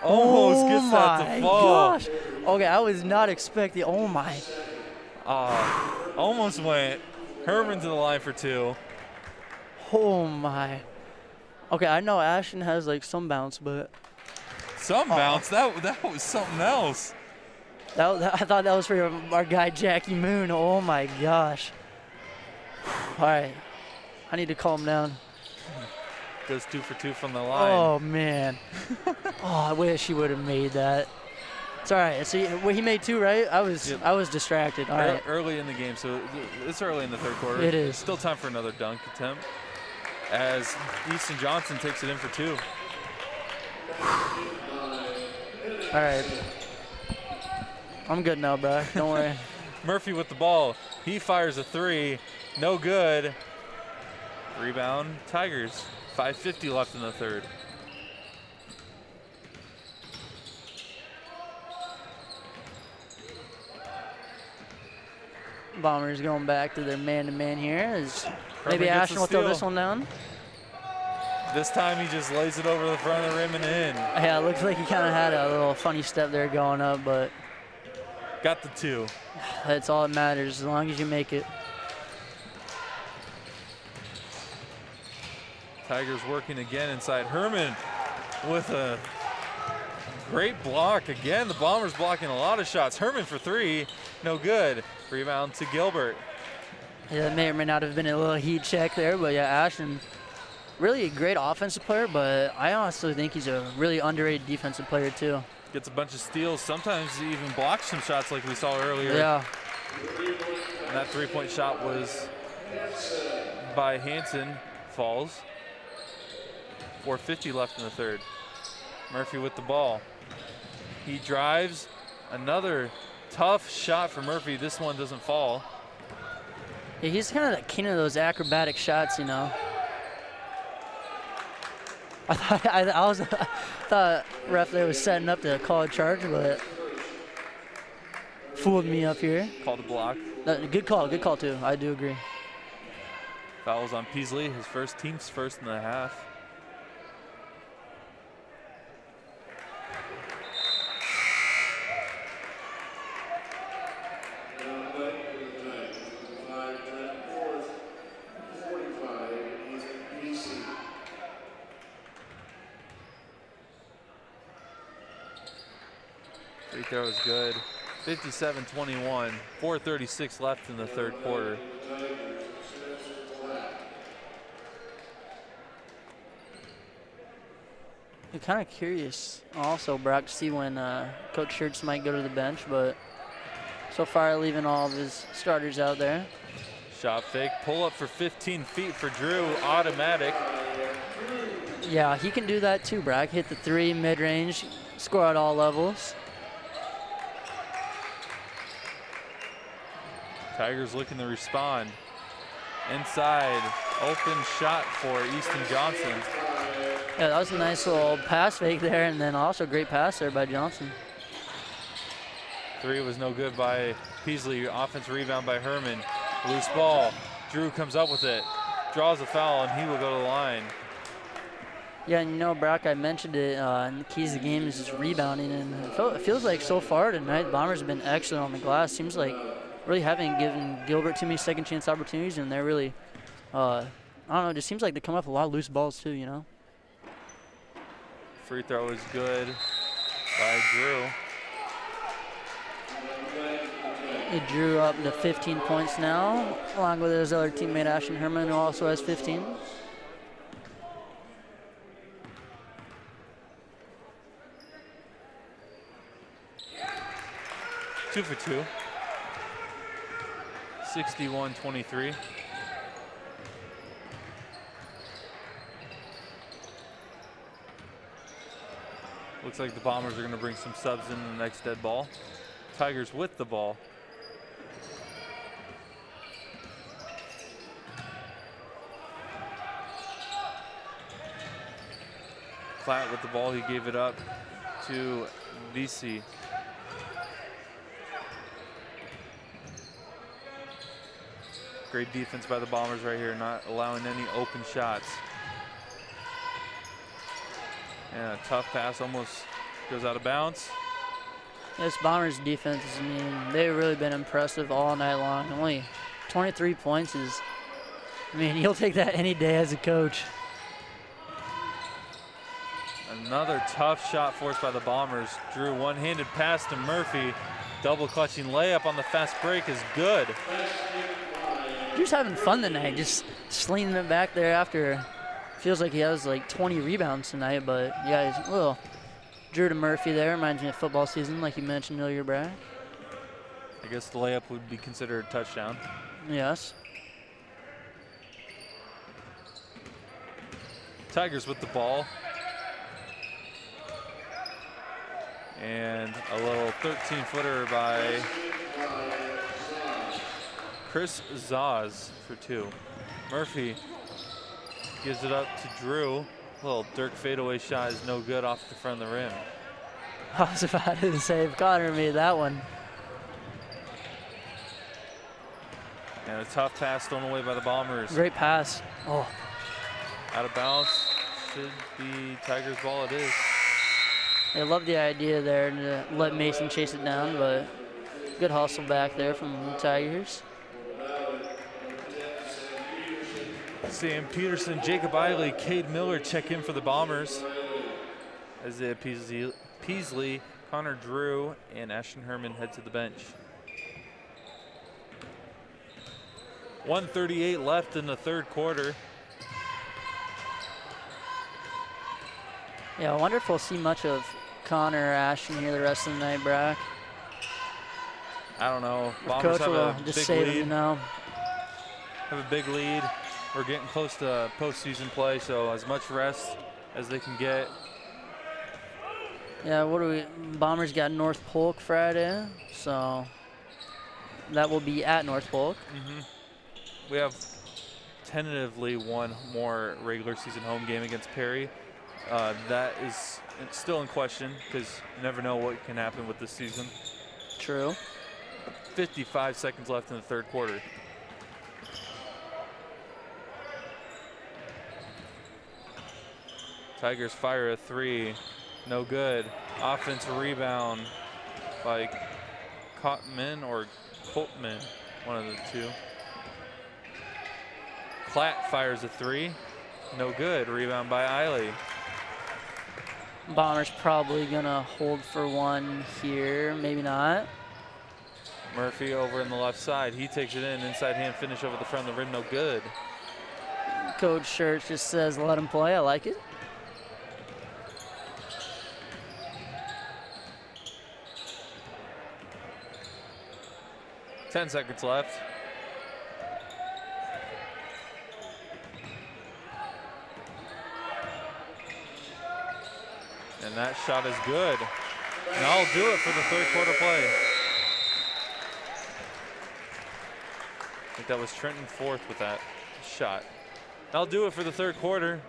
Almost gets that to fall. Gosh. Okay, I was not expecting. Oh, my. Almost went. Herman to the line for 2. Oh, my. Okay, I know Ashton has, like, some bounce, but. Some bounce? That was something else. I thought that was for our guy, Jackie Moon. Oh, my gosh. All right, I need to calm down. Goes 2 for 2 from the line. Oh, man. I wish he would have made that. It's all right. See, well, he made 2, right? I was distracted. All right. Early in the game, so it's early in the third quarter. It is. Still time for another dunk attempt as Easton Johnson takes it in for 2. All right. I'm good now, bro. Don't worry. Murphy with the ball. He fires a 3. No good. Rebound, Tigers. 5:50 left in the third. Bombers going back to their man-to-man here. Maybe gets Ashton the will throw steal. this one down. This time he just lays it over the front of the rim and in. Yeah, it looks like he kind of had a little funny step there going up, but Got the 2. that's all that matters as long as you make it. Tigers working again inside. Herman with a great block. Again, the Bombers blocking a lot of shots. Herman for 3, no good. Rebound to Gilbert. Yeah, that may or may not have been a little heat check there, but yeah, Ashton, really a great offensive player, but I honestly think he's a really underrated defensive player too. Gets a bunch of steals. Sometimes he even blocks some shots like we saw earlier. Yeah. And that 3-point shot was by Hansen. Falls. 4:50 left in the third. Murphy with the ball. He drives. Another tough shot for Murphy. This one doesn't fall. Yeah, he's kind of the king of those acrobatic shots, you know. I thought ref there was setting up to call a charge, but fooled me up here. Called a block. Good call too. I do agree. Fouls on Peasley, his team's first in the half. Free throw is good. 57-21, 4:36 left in the third quarter. I'm kind of curious also, Brock, to see when Coach Schertz might go to the bench, but so far leaving all of his starters out there. Shot fake, pull up for 15 feet for Drew, automatic. Yeah, he can do that too, Brock. Hit the three, mid-range, score at all levels. Tigers looking to respond. Inside, open shot for Easton Johnson. Yeah, that was a nice little pass fake there, and then also great pass there by Johnson. Three was no good by Peasley. Offensive rebound by Herman. Loose ball. Drew comes up with it, draws a foul, and he will go to the line. Yeah, and you know, Brock, I mentioned it, and the keys of the game is just rebounding, and it feels like so far tonight, the Bombers have been excellent on the glass. Seems like really haven't given Gilbert too many second chance opportunities, and they're really, I don't know, it just seems like they come up with a lot of loose balls too, you know? Free throw is good by Drew. He drew up to 15 points now, along with his other teammate Ashton Herman, who also has 15. Two for two. 61-23. Looks like the Bombers are going to bring some subs in the next dead ball. Tigers with the ball. Platt with the ball, he gave it up to VC. Great defense by the Bombers right here, not allowing any open shots. And a tough pass almost goes out of bounds. This Bombers defense, I mean, they've really been impressive all night long. Only 23 points is, I mean, you'll take that any day as a coach. Another tough shot forced by the Bombers. Drew one-handed pass to Murphy. Double clutching layup on the fast break is good. Drew's having fun tonight, just slinging it back there after. Feels like he has like 20 rebounds tonight, but yeah, he's a little Drew to Murphy there. Reminds me of football season, like you mentioned earlier, Brad. I guess the layup would be considered a touchdown. Yes. Tigers with the ball. And a little 13-footer by Chris Zaz for two. Murphy gives it up to Drew. A little Dirk fadeaway shot is no good off the front of the rim. I was about to say, if Connor made that one. And a tough pass thrown away by the Bombers. Great pass. Oh. Out of bounds. Should be Tigers ball, it is. I love the idea there to let Mason chase it down, but good hustle back there from the Tigers. Sam Peterson, Jacob Eiley, Cade Miller check in for the Bombers. Isaiah Peasley, Connor Drew, and Ashton Herman head to the bench. 1:38 left in the third quarter. Yeah, I wonder if we'll see much of Connor or Ashton here the rest of the night, Brock. I don't know. Bombers Coach have will a just big save lead. him now. Have a big lead. We're getting close to postseason play, so as much rest as they can get. Yeah, what do we? Bombers got North Polk Friday, so that will be at North Polk. we have tentatively one more regular season home game against Perry. It's still in question because you never know what can happen with this season. True. 55 seconds left in the third quarter. Tigers fire a three, no good. Offensive rebound by Cotman or Coltman, one of the two. Klatt fires a three, no good. Rebound by Eiley. Bombers probably gonna hold for one here, maybe not. Murphy over in the left side, he takes it in, inside hand finish over the front of the rim, no good. Coach Church just says let him play, I like it. Ten seconds left. And that shot is good. And I'll do it for the third quarter play. I think that was Trenton Forth with that shot. I'll do it for the third quarter.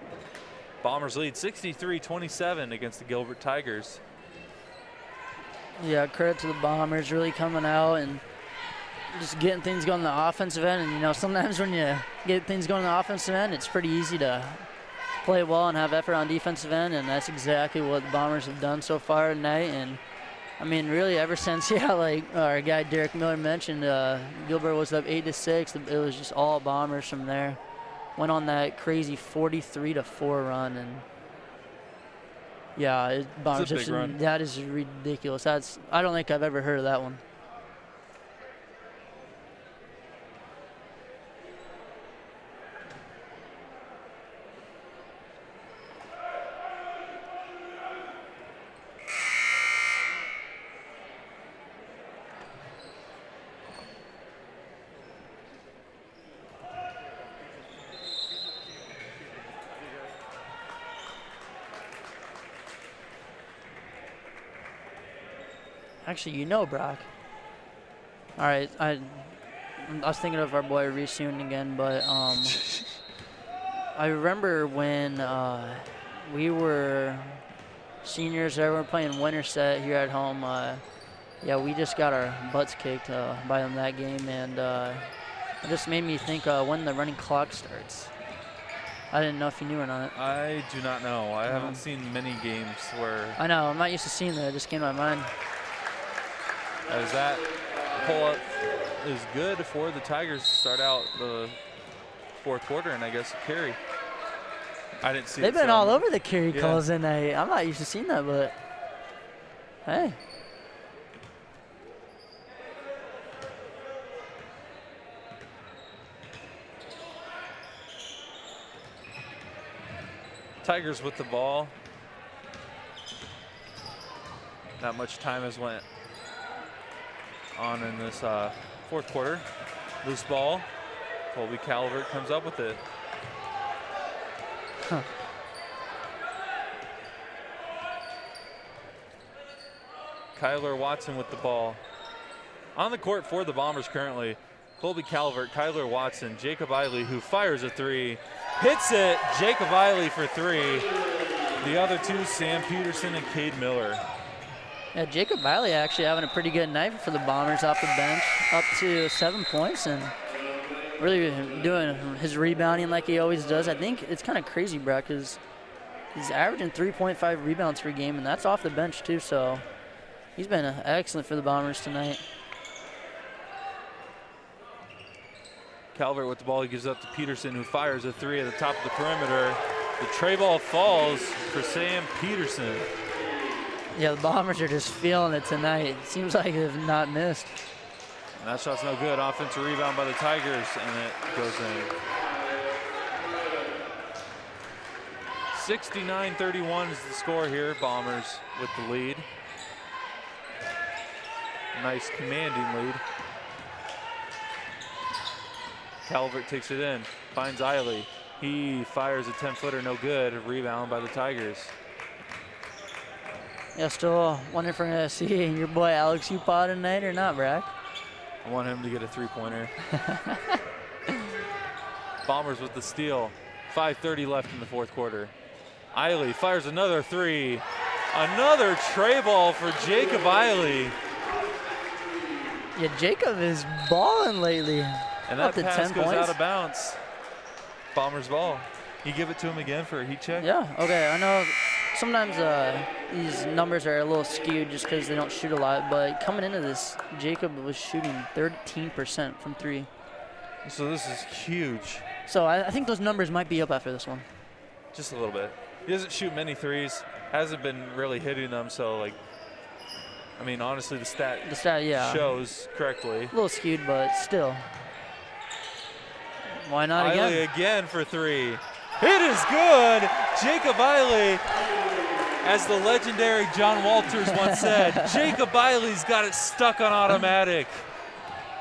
Bombers lead 63-27 against the Gilbert Tigers. Yeah, credit to the Bombers really coming out and just getting things going on the offensive end. And, you know, sometimes when you get things going on the offensive end, it's pretty easy to play well and have effort on defensive end, and that's exactly what the Bombers have done so far tonight. And, I mean, really ever since, like our guy Derek Miller mentioned, Gilbert was up 8-6. It was just all Bombers from there. Went on that crazy 43-4 run, and yeah, Bombers. It's a big run. That is ridiculous. I don't think I've ever heard of that one. Actually, you know, Brock. All right, I was thinking of our boy Reese Soon again, but I remember when we were seniors, we were playing winter set here at home. Yeah, we just got our butts kicked by them that game, and it just made me think when the running clock starts. I didn't know if you knew or not. I do not know. I haven't seen many games where. I know. I'm not used to seeing that. It just came to my mind. As that pull-up is good for the Tigers to start out the fourth quarter, and I guess a carry. I didn't see. They've been all over the carry yeah. calls, and I'm not used to seeing that, but hey. Tigers with the ball. Not much time has went on in this fourth quarter. Loose ball. Colby Calvert comes up with it. Huh. Kyler Watson with the ball. On the court for the Bombers currently, Colby Calvert, Kyler Watson, Jacob Eiley, who fires a three. Hits it, Jacob Eiley for three. The other two, Sam Peterson and Cade Miller. Yeah, Jacob Eiley actually having a pretty good night for the Bombers off the bench, up to 7 points, and really doing his rebounding like he always does. I think it's kind of crazy, Brock, because he's averaging 3.5 rebounds per game, and that's off the bench too, so he's been excellent for the Bombers tonight. Calvert with the ball, he gives up to Peterson, who fires a three at the top of the perimeter. The tray ball falls for Sam Peterson. Yeah, the Bombers are just feeling it tonight. It seems like they've not missed. And that shot's no good. Offensive rebound by the Tigers, and it goes in. 69-31 is the score here. Bombers with the lead. Nice commanding lead. Calvert takes it in, finds Eiley. He fires a 10-footer, no good. A rebound by the Tigers. Yeah, still wondering if we're going to see your boy Alex Upa tonight or not, Brock. I want him to get a three-pointer. Bombers with the steal. 5:30 left in the fourth quarter. Eiley fires another three. Another tray ball for Jacob Eiley. Yeah, Jacob is balling lately. And that Up to pass 10 goes points. out of bounds. Bombers ball. You give it to him again for a heat check? Yeah, okay, I know sometimes these numbers are a little skewed just because they don't shoot a lot, but coming into this, Jacob was shooting 13% from 3. So this is huge. So I think those numbers might be up after this one. Just a little bit. He doesn't shoot many threes. Hasn't been really hitting them, so like, I mean, honestly, the stat Yeah. shows correctly. A little skewed, but still. Why not Eiley again? again for 3. It is good. Jacob Eiley, as the legendary John Walters once said, Jacob Eiley's got it stuck on automatic.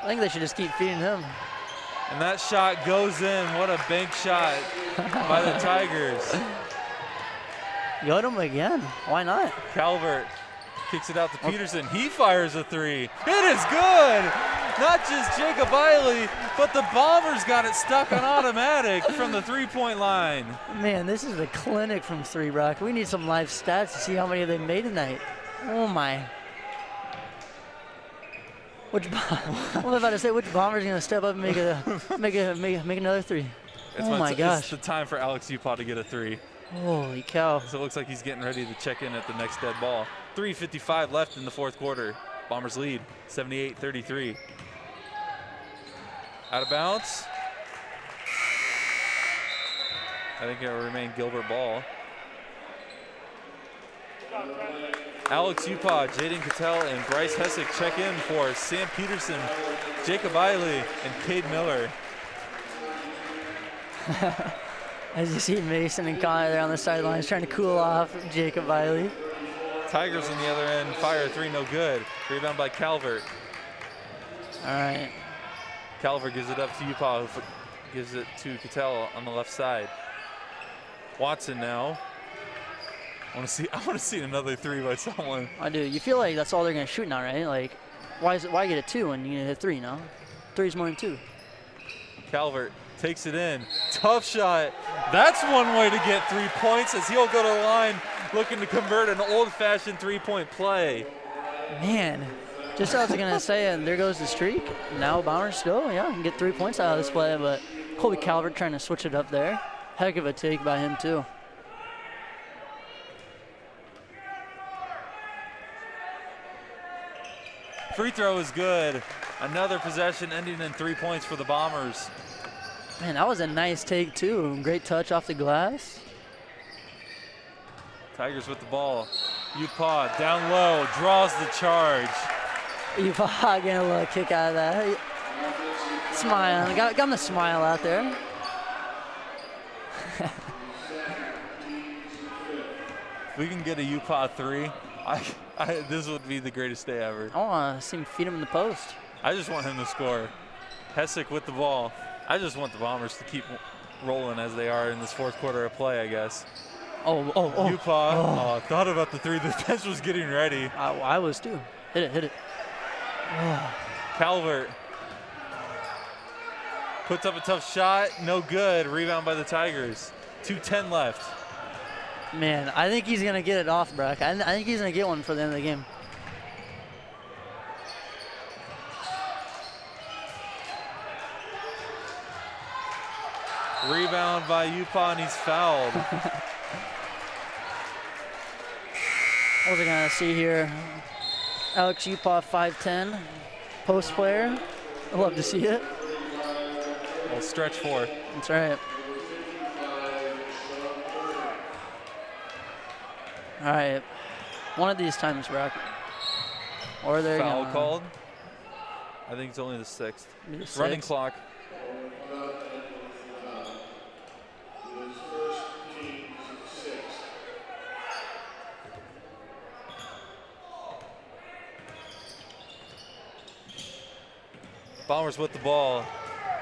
I think they should just keep feeding him. And that shot goes in. What a bank shot by the Tigers. Go to him again. Why not? Calvert kicks it out to Peterson. He fires a 3. It is good. Not just Jacob Eiley, but the Bombers got it stuck on automatic from the 3-point line. Man, this is a clinic from 3, Brock. We need some live stats to see how many they made tonight. Oh my. What was I about to say? Which Bomber's gonna step up and make another 3? Oh my gosh. It's the time for Alex Upaw to get a 3. Holy cow. So it looks like he's getting ready to check in at the next dead ball. 3:55 left in the fourth quarter. Bombers lead 78-33. Out of bounds. I think it will remain Gilbert ball. Alex Upaw, Jaden Cattell, and Bryce Hessick check in for Sam Peterson, Jacob Eiley, and Cade Miller. As you see Mason and Connor there on the sidelines trying to cool off Jacob Eiley. Tigers on the other end fire a 3, no good. Rebound by Calvert. All right. Calvert gives it up to Upaw, who gives it to Cattell on the left side. Watson now. I want to see another 3 by someone. I do. You feel like that's all they're gonna shoot now, right? Like, why get a 2 when you hit 3? No, 3 is more than 2. Calvert takes it in. Tough shot. That's one way to get 3 points, as he'll go to the line looking to convert an old-fashioned 3-point play. Man, just as I was gonna say, and there goes the streak. Now Bombers still, can get 3 points out of this play, but Colby Calvert trying to switch it up there. Heck of a take by him too. Free throw is good. Another possession ending in 3 points for the Bombers. Man, that was a nice take too. Great touch off the glass. Tigers with the ball. Upaw down low, draws the charge. Upaw getting a little kick out of that. Smile, got him the smile out there. If we can get a Upaw 3, this would be the greatest day ever. I want to see him feed him in the post. I just want him to score. Hessick with the ball. I just want the Bombers to keep rolling as they are in this fourth quarter of play, I guess. Upaw thought about the 3. The bench was getting ready. I was too. Hit it. Calvert puts up a tough shot. No good. Rebound by the Tigers. 2:10 left. Man, I think he's going to get it off, Brock. I think he's going to get one for the end of the game. Rebound by Upaw, and he's fouled. What was I going to see here? Alex Upaw, 5'10", post player. I'd love to see it. Well, stretch 4. That's right. All right. One of these times, Brock. Or they're Foul gonna called. I think it's only the 6th. be the Running 6th. clock. Bombers with the ball.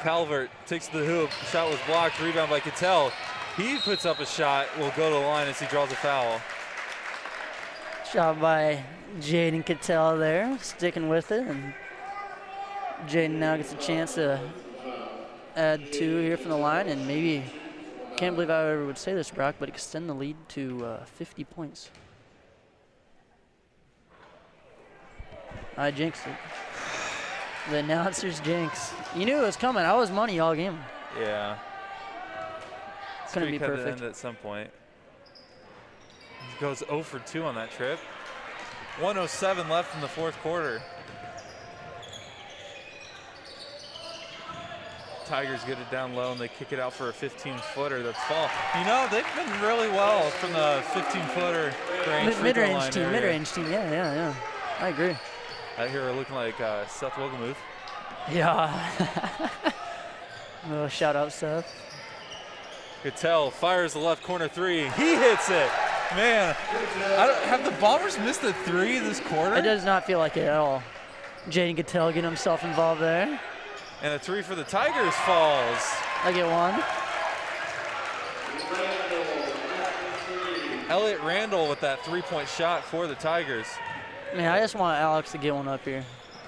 Calvert takes the hoop. Shot was blocked. Rebound by Cattell. He puts up a shot. Will go to the line as he draws a foul. Shot by Jaden Cattell there, sticking with it. And Jaden now gets a chance to add 2 here from the line, and maybe, can't believe I ever would say this, Brock, but extend the lead to 50 points. I jinxed it. The announcer's jinx. You knew it was coming. I was money all game. Yeah. Couldn't be Streak had to perfect. end at some point. He goes 0 for 2 on that trip. 1:07 left in the 4th quarter. Tigers get it down low and they kick it out for a 15-footer that's fall. You know, they've been really well from the 15-footer range. Mid-range team, yeah. I agree. Out here we're looking like Seth Wogelmuth. Yeah. Oh, shout out, Seth. Cattell fires the left corner 3. He hits it. Man, have the Bombers missed a 3 this quarter? It does not feel like it at all. Jaden Cattell getting himself involved there. And a 3 for the Tigers falls. I get 1. Elliott Randall with that 3-point shot for the Tigers. Man, I just want Alex to get one up here.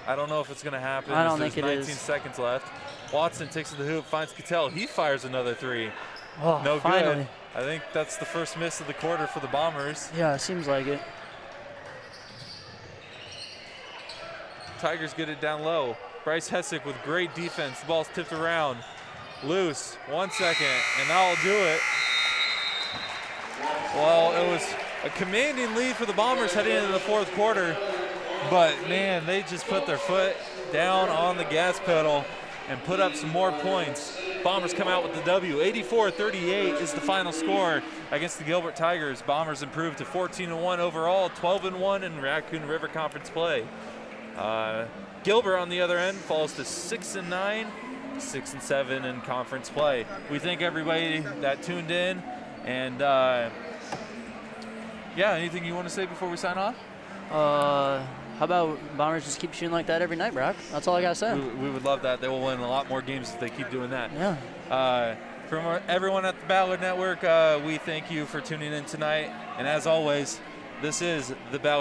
I don't know if it's going to happen. I don't think it There's is. 19 seconds left. Watson takes it to the hoop, finds Cattell. He fires another 3. Oh, No finally. good. I think that's the first miss of the quarter for the Bombers. Yeah, it seems like it. Tigers get it down low. Bryce Hessick with great defense. The ball's tipped around. Loose. 1 second, and that'll do it. Well, it was a commanding lead for the Bombers heading into the 4th quarter. But, man, they just put their foot down on the gas pedal and put up some more points. Bombers come out with the W. 84-38 is the final score against the Gilbert Tigers. Bombers improved to 14-1 overall, 12-1 in Raccoon River Conference play. Gilbert, on the other end, falls to 6-9, 6-7 in conference play. We thank everybody that tuned in. And, yeah, anything you want to say before we sign off? How about Bombers just keep shooting like that every night, Brock? That's all I got to say. We would love that. They will win a lot more games if they keep doing that. Yeah. From everyone at the Ballard Network, we thank you for tuning in tonight. And as always, this is the Ballard